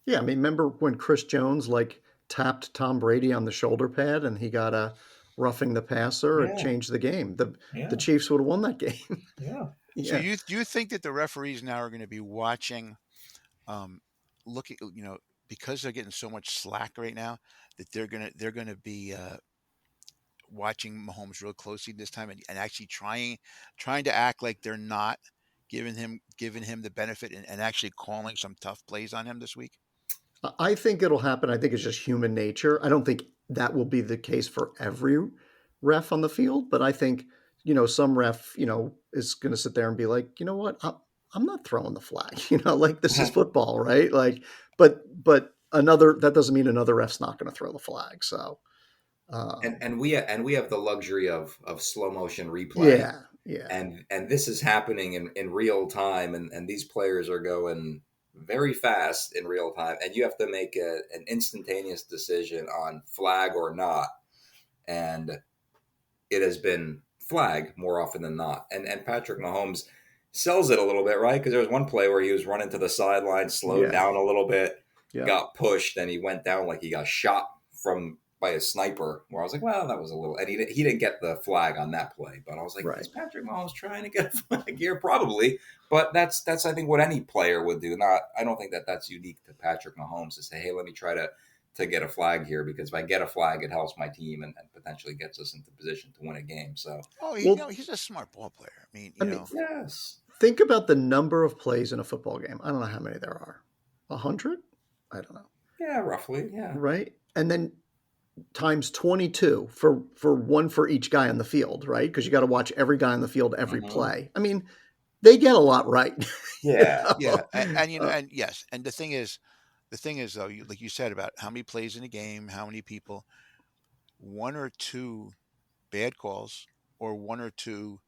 Yeah, I mean, remember when Chris Jones like tapped Tom Brady on the shoulder pad and he got a roughing the passer? It Yeah, changed the game. The yeah, Chiefs would have won that game. yeah. So Yeah. do you think that the referees now are going to be watching, um, looking, because they're getting so much slack right now, that they're gonna be watching Mahomes real closely this time, and actually trying to act like they're not giving him the benefit, and actually calling some tough plays on him this week? I think it'll happen. I think it's just human nature. I don't think that will be the case for every ref on the field, but I think, some ref, is going to sit there and be like, you know what? I'm not throwing the flag, like this is football, right? Like, but that doesn't mean another ref's not going to throw the flag. So, And we have the luxury of slow motion replay, yeah, yeah, and this is happening in real time, and these players are going very fast in real time, and you have to make an instantaneous decision on flag or not, and it has been flag more often than not, and Patrick Mahomes sells it a little bit, right? Because there was one play where he was running to the sideline, slowed yeah, down a little bit, yeah, got pushed, and he went down like he got shot from by a sniper. Where I was like, well, that was a little, and he didn't get the flag on that play, but I was like, right. is Patrick Mahomes trying to get a flag here? Probably, but that's I think what any player would do. Not, I don't think that that's unique to Patrick Mahomes to say, hey, let me try to get a flag here, because if I get a flag, it helps my team and potentially gets us into position to win a game. So Oh, Well, he's a smart ball player. I mean, I mean, yes, think about the number of plays in a football game. I don't know how many there are. 100? I don't know. yeah, roughly, yeah. Right? And then times 22 for one for each guy on the field, right? Because you got to watch every guy on the field every Mhm. play. I mean, they get a lot right. Yeah, yeah, and Uh, and yes, and the thing is though, like you said about how many plays in a game, how many people, one or two bad calls, or one or two,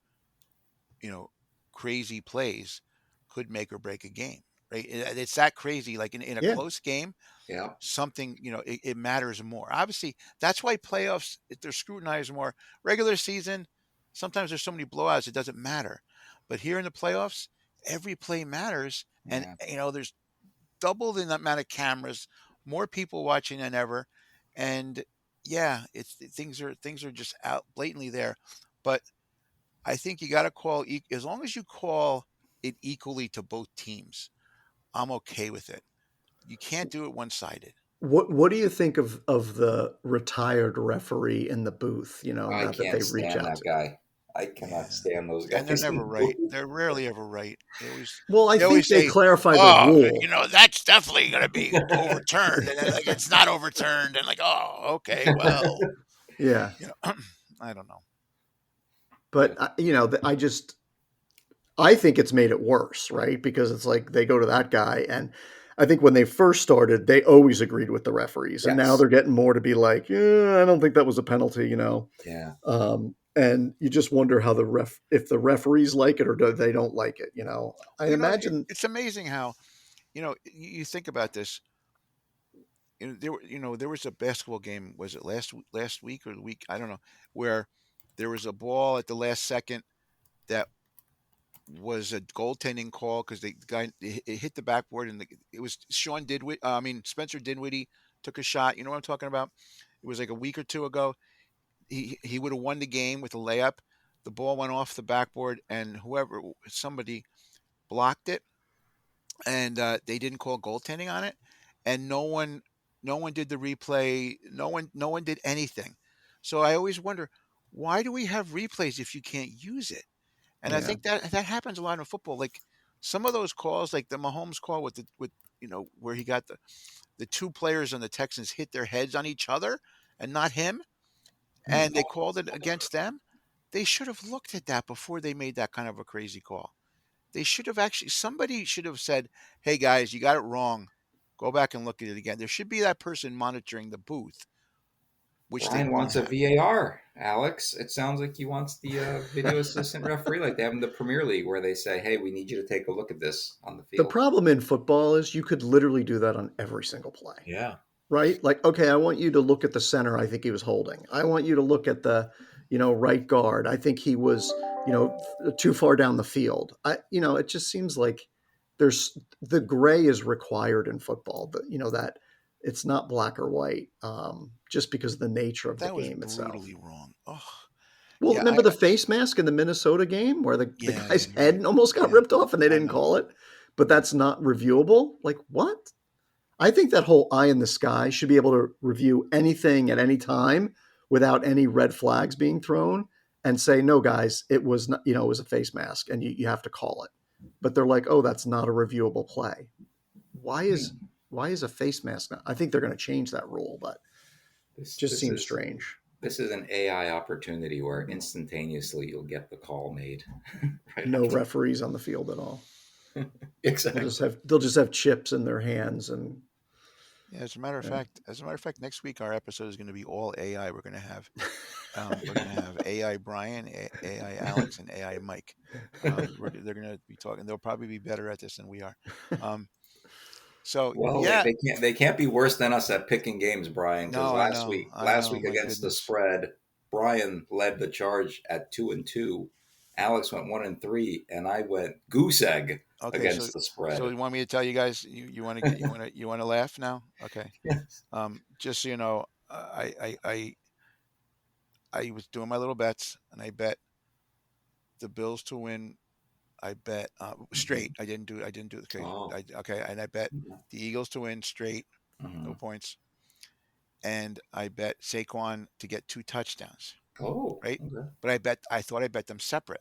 you know, crazy plays could make or break a game, right? It's that crazy. Like in a yeah. close game, yeah, something, it matters more. Obviously, that's why playoffs, they're scrutinized more. Regular season, sometimes there's so many blowouts, it doesn't matter. But here in the playoffs, every play matters, and yeah. there's double the amount of cameras, more people watching than ever, and yeah, things are just out blatantly there. But I think you got to as long as you call it equally to both teams. I'm okay with it. You can't do it one sided. What do you think of the retired referee in the booth, I now that they can't reach stand out that to? guy. I Yeah. cannot stand those And they're guys. never right. They're rarely ever right. They always Well, I they think always they say, clarify the "Oh, rule. that's definitely going to be overturned," and then like it's not overturned, and like, "Oh, okay, well, Yeah. you know, I don't know." Yeah. But I think it's made it worse, right? Because it's like they go to that guy, and I think when they first started, they always agreed with the referees, and now Yes. they're getting more to be like, I don't think that was a penalty. Yeah. And you just wonder how if the referees like it or do they don't like it. I Well, imagine, it's amazing how, you think about this. There was a basketball game. Was it last week or the week? I don't know. Where there was a ball at the last second that was a goaltending call because the guy, it hit the backboard, and it was Sean Didwit. I mean, Spencer Dinwiddie took a shot. You know what I'm talking about? It was like a week or two ago. He would have won the game with a layup. The ball went off the backboard, and somebody blocked it, and they didn't call goaltending on it, and no one did the replay. No one did anything. So I always wonder, why do we have replays if you can't use it? And I yeah, think that happens a lot in football. Like some of those calls, like the Mahomes call where he got the two players on the Texans hit their heads on each other and not him. and they called it against them. They should have looked at that before they made that kind of a crazy call. They should have somebody should have said, "Hey guys, you got it wrong. Go back and look at it again." There should be that person monitoring the booth, which they Brian don't wants a have. VAR, Alex. It sounds like he wants the video assistant referee, like they have in the Premier League, where they say, "Hey, we need you to take a look at this on the The field." problem in football is you could literally do that on every single play. Yeah. Right? Like, okay, I want you to look at the center I think he was holding. I want you to look at the, right guard. I think he was, too far down the field. It just seems like the gray is required in football, but that it's not black or white, just because of the nature of the That was game itself. brutally wrong. Oh, Well, yeah, remember the face mask in the Minnesota game where the yeah, guy's you're head right. almost got Yeah, ripped off and they I didn't know. call it, but that's not reviewable? Like, what? I think that whole eye in the sky should be able to review anything at any time without any red flags being thrown and say, no, guys, it was not, it was a face mask and you have to call it. But they're like, oh, that's not a reviewable play. Why is a face mask not? I think they're going to change that rule, but it just seems strange. This is an AI opportunity where instantaneously you'll get the call made. Right No after. referees on the field at all. Exactly. They'll just have chips in their hands and. Yeah, as a matter of fact, next week our episode is going to be all AI. We're going to have AI Bryan, AI Alex, and AI Mike. They're going to be talking. They'll probably be better at this than we are. So Well, yeah, they can't be worse than us at picking games, Brian. Because no, I know, last week my against the goodness. spread, Brian led the charge at 2-2. Alex went 1-3, and I went goose egg against the spread. So you want me to tell you guys? You want to laugh now? Okay. Yes. Just so you know, I was doing my little bets, and I bet the Bills to win. I bet straight. I didn't do okay. Oh. Okay, and I bet the Eagles to win straight, no points, and I bet Saquon to get 2 touchdowns. Oh, right. Okay. But I thought I bet them separate,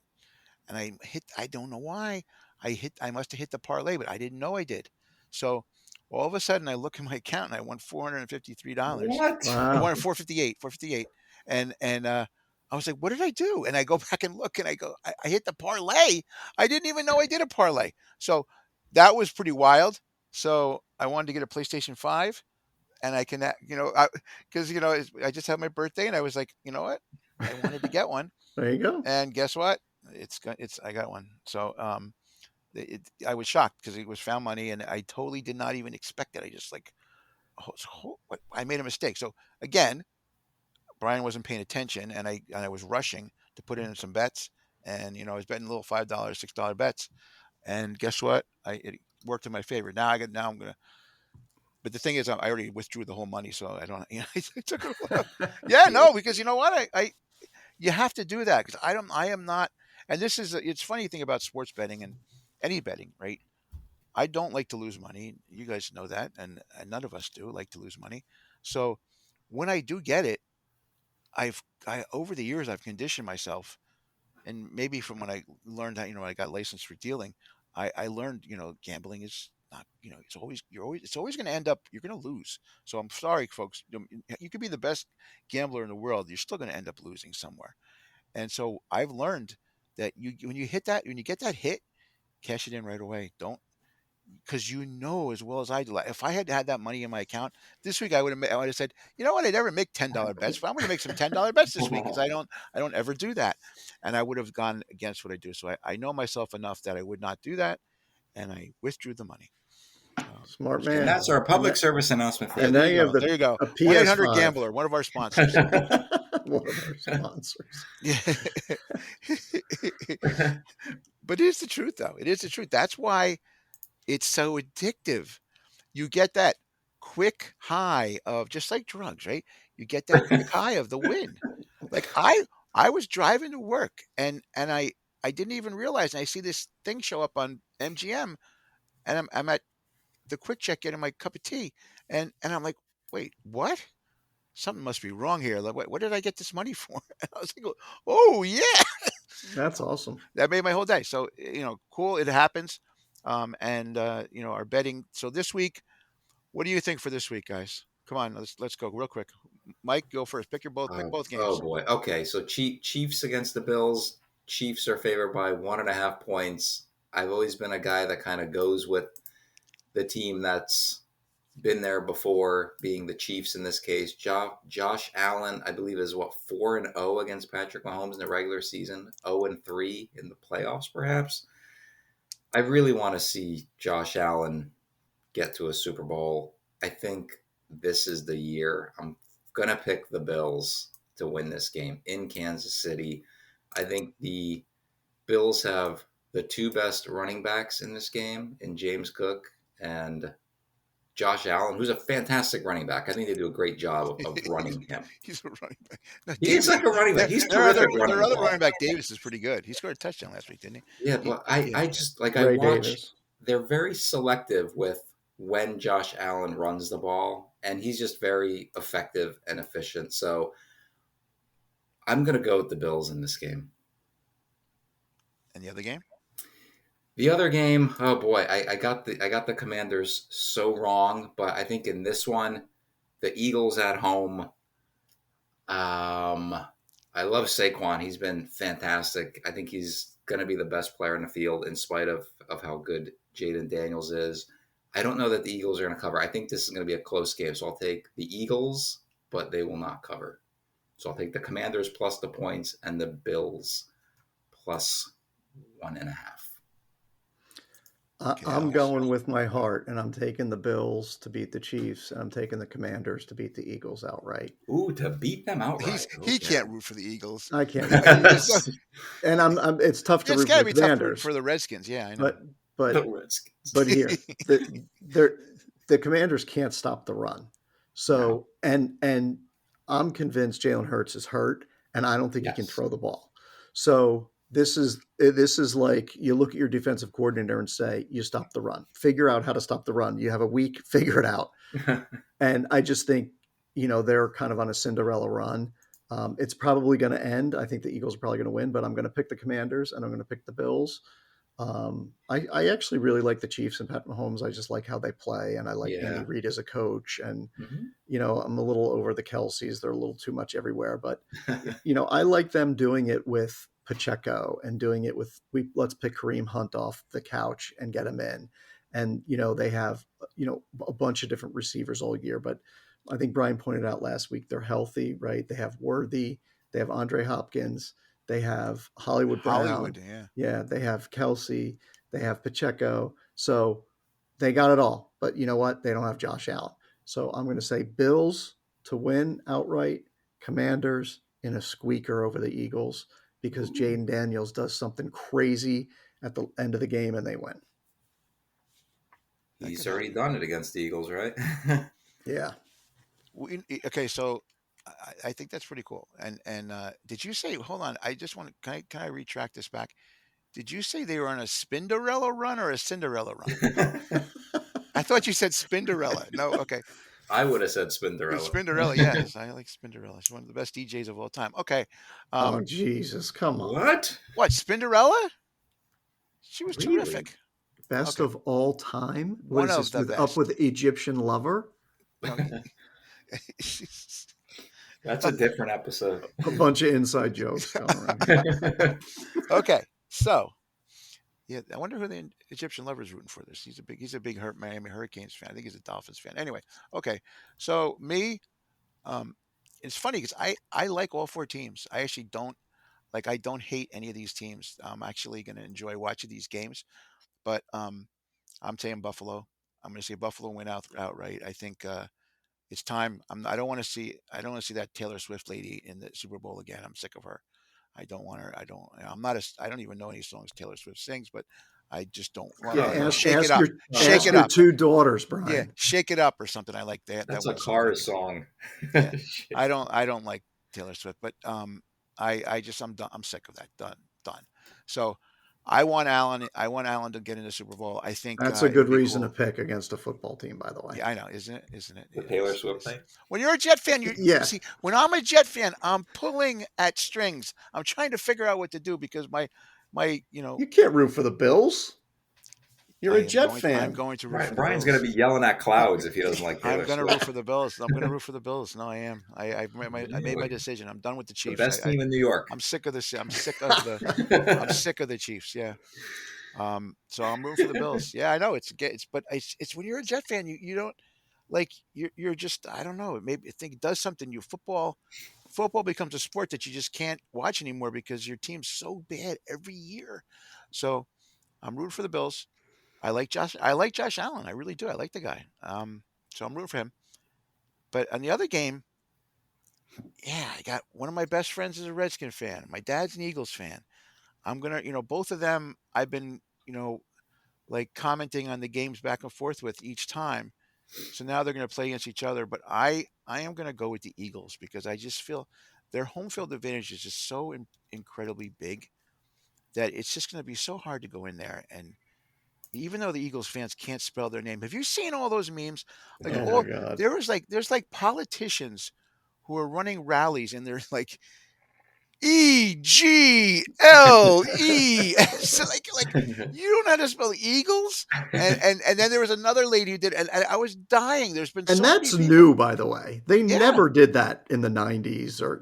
and I don't know why I must have hit the parlay, but I didn't know I did. So all of a sudden I look at my account and I won $453. What? I Wow. won 458, and I was like, what did I do? And I go back and look, and I go, I hit the parlay. I didn't even know I did a parlay. So that was pretty wild. So I wanted to get a PlayStation 5, and I can, because I just had my birthday, and I was like, you know what, I wanted to get one, There you go. and guess what? I got one. So I was shocked because it was found money, and I totally did not even expect it. I just like, I made a mistake. So again, Brian wasn't paying attention, and I was rushing to put in some bets, and I was betting little $5, $6 bets, and guess what? It worked in my favor. Now I'm gonna. But the thing is, I already withdrew the whole money, so I don't. I took it. Yeah, no, because you know what? You have to do that because I am not. And it's funny thing about sports betting and any betting, right? I don't like to lose money. You guys know that, and none of us do like to lose money. So when I do get it, I over the years I've conditioned myself, and maybe from when I learned that I got licensed for dealing, I learned gambling is not it's always going to end up you're going to lose. So I'm sorry, folks. You could be the best gambler in the world, you're still going to end up losing somewhere. And so I've learned that when you get that hit, cash it in right away. Don't because as well as I do. Like, if I had had that money in my account this week, I would have said, you know what, I never make $10 bets, but I'm going to make some $10 bets this week because I don't ever do that, and I would have gone against what I do. So I know myself enough that I would not do that, and I withdrew the money. Smart And man. that's our public service announcement for And you. now you have There you go. a 1-800 PS5. Gambler, one of our sponsors. One of our sponsors. Yeah. But it is the truth, though. It is the truth. That's why it's so addictive. You get that quick high of just like drugs, right? You get that quick high of the win. Like I was driving to work and I didn't even realize, and I see this thing show up on MGM, and I'm at the quick check getting my cup of tea, and I'm like, wait, what? Something must be wrong here. Like, what did I get this money for? And I was like, oh yeah, That's awesome. that made my whole day. So cool, it happens. And our betting. So this week, what do you think for this week, guys? Come on, let's go real quick. Mike, go first. Pick both games. Oh boy. Okay, so Chiefs against the Bills. Chiefs are favored by 1.5 points. I've always been a guy that kind of goes with the team that's been there before, being the Chiefs in this case. Josh Allen, I believe, is 4-0 against Patrick Mahomes in the regular season, 0-3 in the playoffs, perhaps. I really want to see Josh Allen get to a Super Bowl. I think this is the year. I'm going to pick the Bills to win this game in Kansas City. I think the Bills have the two best running backs in this game in James Cook and Josh Allen, who's a fantastic running back. I think they do a great job of running him. He's a running back. No, He's like a running back. He's their terrific other running the ball. running back, Davis, is pretty good. He scored a touchdown last week, didn't he? Yeah, but I just like Ray I watch. Davis. They're very selective with when Josh Allen runs the ball, and he's just very effective and efficient. So I'm going to go with the Bills in this game. And the other game? The other game, oh boy, I got the Commanders so wrong, but I think in this one, the Eagles at home. I love Saquon. He's been fantastic. I think he's going to be the best player in the field in spite of how good Jaden Daniels is. I don't know that the Eagles are going to cover. I think this is going to be a close game, so I'll take the Eagles, but they will not cover. So I'll take the Commanders plus the points and the Bills plus 1.5. I'm going with my heart, and I'm taking the Bills to beat the Chiefs, and I'm taking the Commanders to beat the Eagles outright. Ooh, to beat them outright. He can't root for the Eagles. I can't. And I'm it's tough to root It's got to for be the tough Commanders. for the Redskins. Yeah, I know. But here, the Commanders can't stop the run. So and I'm convinced Jalen Hurts is hurt, and I don't think he can throw the ball. So this is like you look at your defensive coordinator and say, you stop the run. Figure out how to stop the run. You have a week, figure it out. And I just think, they're kind of on a Cinderella run. It's probably going to end. I think the Eagles are probably going to win, but I'm going to pick the Commanders and I'm going to pick the Bills. I actually really like the Chiefs and Pat Mahomes. I just like how they play, and I like Andy Reid as a coach. And I'm a little over the Kelseys; they're a little too much everywhere. But I like them doing it with Pacheco and doing it with let's pick Kareem Hunt off the couch and get him in. And they have a bunch of different receivers all year. But I think Bryan pointed out last week they're healthy, right? They have Worthy, they have Andre Hopkins. They have Hollywood Brown. Yeah, they have Kelsey. They have Pacheco. So they got it all. But you know what? They don't have Josh Allen. So I'm going to say Bills to win outright, Commanders in a squeaker over the Eagles because Jaden Daniels does something crazy at the end of the game and they win. He's already done it against the Eagles, right? Yeah. Okay, so I think that's pretty cool. And did you say? Hold on, I just want to. Can I retract this back? Did you say they were on a Spinderella run or a Cinderella run? I thought you said Spinderella. No, okay. I would have said Spinderella. Spinderella, yes, I like Spinderella. She's one of the best DJs of all time. Okay. Oh Jesus, come on! What Spinderella? She was terrific. Best of all time. One of the best. Up with Egyptian Lover. That's a different episode. A bunch of inside jokes going around. Okay, so I wonder who the Egyptian Lover is rooting for this. He's a big Miami Hurricanes fan. I think he's a Dolphins fan. Anyway, okay, so me, it's funny because I like all four teams. I actually don't hate any of these teams. I'm actually going to enjoy watching these games, but I'm saying Buffalo. I'm going to say Buffalo win outright. I think. It's time. I don't want to see that Taylor Swift lady in the Super Bowl again. I'm sick of her. I don't want her. I don't even know any songs Taylor Swift sings, but I just don't want to shake it up. Shake it up. Your two daughters, Bryan. Yeah, shake it up or something. I like that. That's a Cars song. Yeah. I don't like Taylor Swift, but I'm done. I'm sick of that. Done. So I want Allen to get in the Super Bowl. I think that's a good reason to pick against a football team, by the way. Yeah, I know, isn't it? The Taylor Swift thing. When you're a Jet fan, see, when I'm a Jet fan, I'm pulling at strings. I'm trying to figure out what to do because my you can't root for the Bills. You're a Jet fan. I'm going to root for the Brian's Bills. going to be yelling at clouds if he doesn't like Taylor I'm going to Swift. root for the Bills. I'm going to root for the Bills. No, I am. I made my decision. I'm done with the The Chiefs. best team in New York. I'm sick of this. I'm sick of the Chiefs. Yeah. So I'm rooting for the Bills. Yeah, I know but it's when you're a Jet fan, you don't like you're just, I don't know. Maybe I think it does something. Football becomes a sport that you just can't watch anymore because your team's so bad every year. So I'm rooting for the Bills. I like Josh Allen. I really do. I like the guy. So I'm rooting for him. But on the other game, yeah, I got one of my best friends is a Redskin fan. My dad's an Eagles fan. I'm gonna, both of them. I've been, like commenting on the games back and forth with each time. So now they're going to play against each other. But I am going to go with the Eagles because I just feel their home field advantage is just so incredibly big that it's just going to be so hard to go in there. And even though the Eagles fans can't spell their name, have you seen all those memes? Like, Oh my God. there's like politicians who are running rallies and they're like EGLE. So like you don't know how to spell Eagles, and then there was another lady who did, and I was dying. There's been And so that's many people. new, by the way. They Yeah. never did that in the 90s or,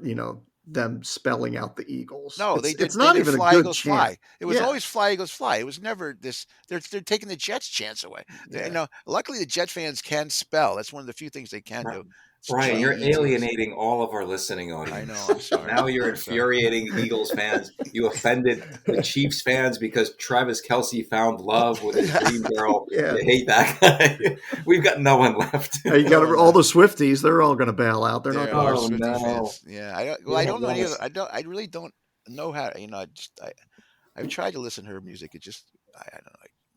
them spelling out the Eagles. No, it's, they did. It's not they did even fly a good Eagles chant. fly. It was Yeah. always fly Eagles fly. It was never this. They're taking the Jets' chance away. Yeah. Luckily the Jet fans can spell. That's one of the few things they can do. It's Brian, you're Jets. alienating all of our listening audience. I know. I'm sorry. Now you're I'm sorry. infuriating Eagles fans. You offended the Chiefs fans because Travis Kelce found love with his dream girl. Yeah. You hate that guy. We've got no one left. You got all the Swifties. They're all going to bail out. They're not There going are Oh, Swiftie no. fans. Yeah, I don't know any other. I really don't know how. I've tried to listen to her music. It just, I don't know.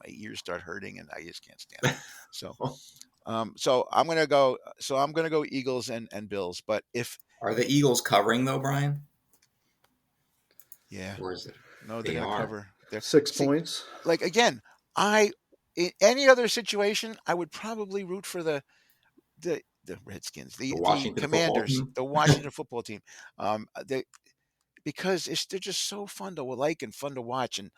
My ears start hurting, and I just can't stand it. So, so I'm gonna go. So I'm gonna go Eagles and Bills. But if Are the Eagles covering though, Brian? yeah, Or is it? no, they're They gonna are. cover. They're, 6 see, points. like again, in any other situation, I would probably root for the Redskins, the Washington football Commanders, team? the Washington football team. Because they're just so fun to like and fun to watch, and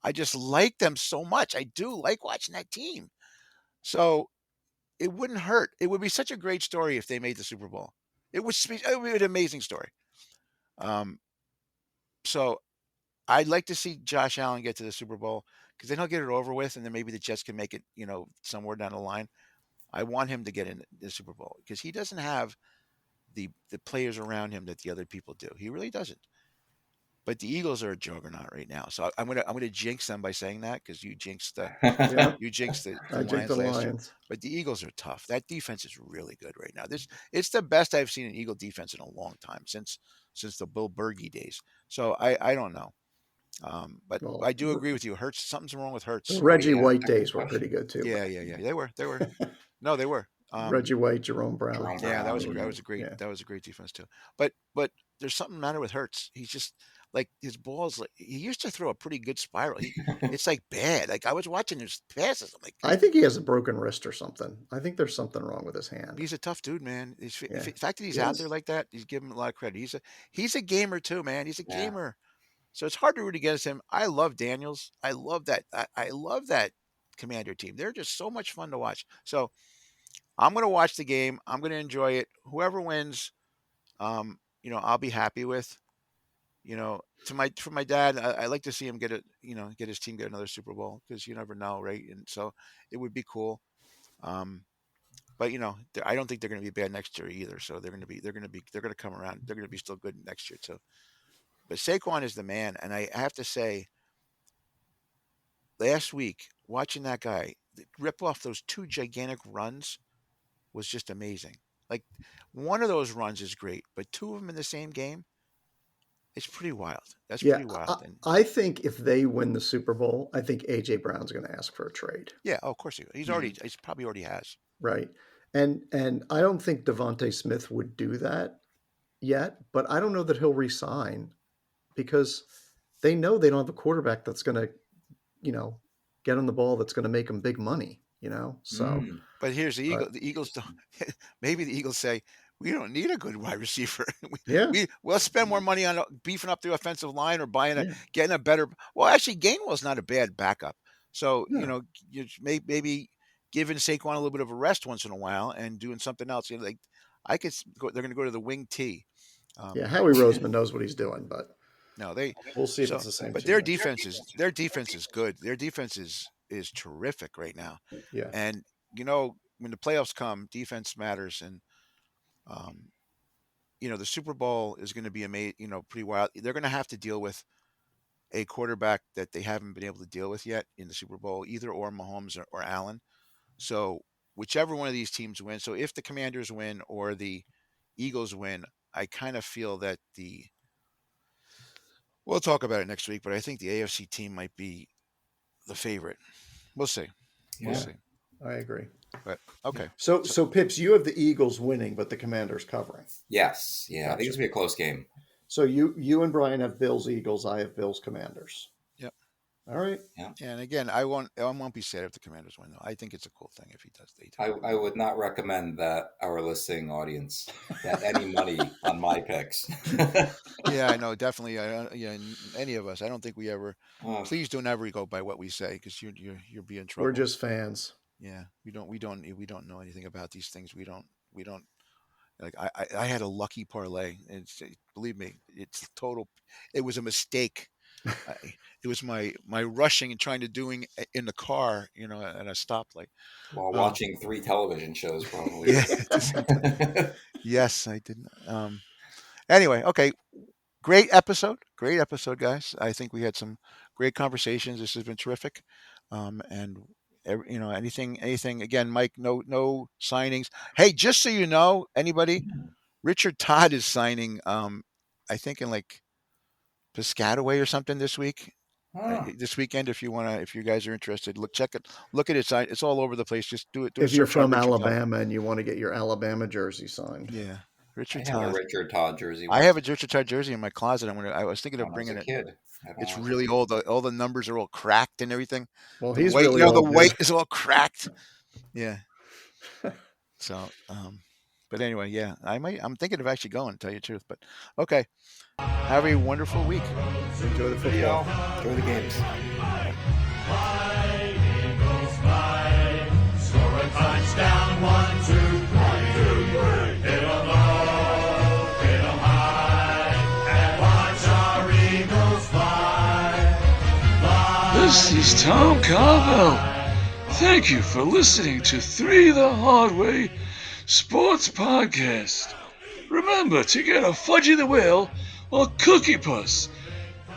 I just like them so much. I do like watching that team. So it wouldn't hurt. It would be such a great story if they made the Super Bowl. It would be an amazing story. So I'd like to see Josh Allen get to the Super Bowl because then he'll get it over with, and then maybe the Jets can make it, somewhere down the line. I want him to get in the Super Bowl because he doesn't have the players around him that the other people do. He really doesn't. But the Eagles are a juggernaut right now, so I'm gonna jinx them by saying that because you jinxed the Yeah. you jinxed the I Lions think the last year. Lions. But the Eagles are tough. That defense is really good right now. It's the best I've seen an Eagle defense in a long time since the Bill Bergey days. So I don't know, but Well, I do agree with you. Hurts, something's wrong with Hurts. The Reggie Yeah, White that's a days good were pretty good too. Yeah. They were. No, they were. Reggie White, Jerome Brown. Jerome Yeah, that was Brown. great. Yeah. That was a great defense too. But there's something matter with Hurts. He's just like his balls. Like, he used to throw a pretty good spiral. It's like bad. Like I was watching his passes. I'm like, I think he has a broken wrist or something. I think there's something wrong with his hand. he's a tough dude, man. The Yeah. fact that he's He out is. there like that, he's giving him a lot of credit. He's a gamer too, man. He's a Yeah. gamer. So it's hard to root against him. I love Daniels. I love that. I love that Commander team. They're just so much fun to watch. So I'm going to watch the game. I'm going to enjoy it. Whoever wins, I'll be happy with. For my dad, I like to see him get his team get another Super Bowl because you never know, right? And so it would be cool. But I don't think they're going to be bad next year either. So they're going to come around. They're going to be still good next year too. But Saquon is the man, and I have to say, last week watching that guy rip off those two gigantic runs was just amazing. Like one of those runs is great, but two of them in the same game, it's pretty wild. That's Yeah, pretty wild. And I think if they win the Super Bowl, I think AJ Brown's going to ask for a trade. yeah, of course he's probably already has. Right. And I don't think Devontae Smith would do that yet, but I don't know that he'll resign because they know they don't have a quarterback that's going to, get him the ball that's going to make him big money, So But here's the Eagle. The Eagles don't. Maybe the Eagles say we don't need a good wide receiver. Yeah. We'll spend more money on beefing up the offensive line or getting a better. Well, actually, Gainwell's not a bad backup. So Yeah. you maybe giving Saquon a little bit of a rest once in a while and doing something else. Like they're going to go to the wing T. Yeah, Howie Roseman knows what he's doing, but No, they we'll see if so it's the same but team. their defense is good. Their defense is terrific right now. Yeah. And when the playoffs come, defense matters. And um, the Super Bowl is going to be pretty wild. They're going to have to deal with a quarterback that they haven't been able to deal with yet in the Super Bowl, either or Mahomes or Allen. So whichever one of these teams wins. So if the Commanders win or the Eagles win, I kind of feel that we'll talk about it next week, but I think the AFC team might be the favorite. We'll see. We'll Yeah. see. I agree. But okay. So Pips, you have the Eagles winning, but the Commanders covering. Yes. Yeah. I think it's gonna be a close game. So you and Brian have Bills Eagles. I have Bills Commanders. Yep. All right. Yeah. And again, I won't be sad if the Commanders win, though. I think it's a cool thing if he does. I would not recommend that our listening audience bet any money on my picks. Yeah, I know, definitely. Any of us. I don't think we ever. Please don't ever go by what we say, because you'll be in trouble. We're just fans. Yeah, we don't know anything about these things. We don't. Like I had a lucky parlay, and believe me, it's total. It was a mistake. It was my rushing and trying to doing in the car, at a stoplight. While watching 3 television shows, probably. Yeah. Yes, I didn't. Anyway, okay. Great episode, guys. I think we had some great conversations. This has been terrific. And anything again, Mike, no signings. Hey, just so you know, anybody, Richard Todd is signing, I think in like Piscataway or something this week. This weekend, if you guys are interested, look at it. It's all over the place. Just do it. If you're from Alabama and you want to get your Alabama jersey signed, yeah, Richard I have Todd. a Richard Todd jersey. I have a Richard Todd jersey in my closet. I was thinking of bringing it. Kid. It's really old. All the numbers are all cracked and everything. Well, the he's white, really old. The white is all cracked. Yeah. So, but anyway, yeah, I'm thinking of actually going, to tell you the truth. But okay, have a wonderful week. Enjoy the football. Enjoy the games. Score a touchdown, 1, 2, 3. Hit 'em low, hit 'em high, and watch our Eagles fly. This is Tom Carvel. Thank you for listening to 3 the Hard Way Sports Podcast. Remember to get a Fudgy the Whale or Cookie Puss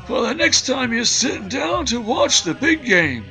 for the next time you're sitting down to watch the big game.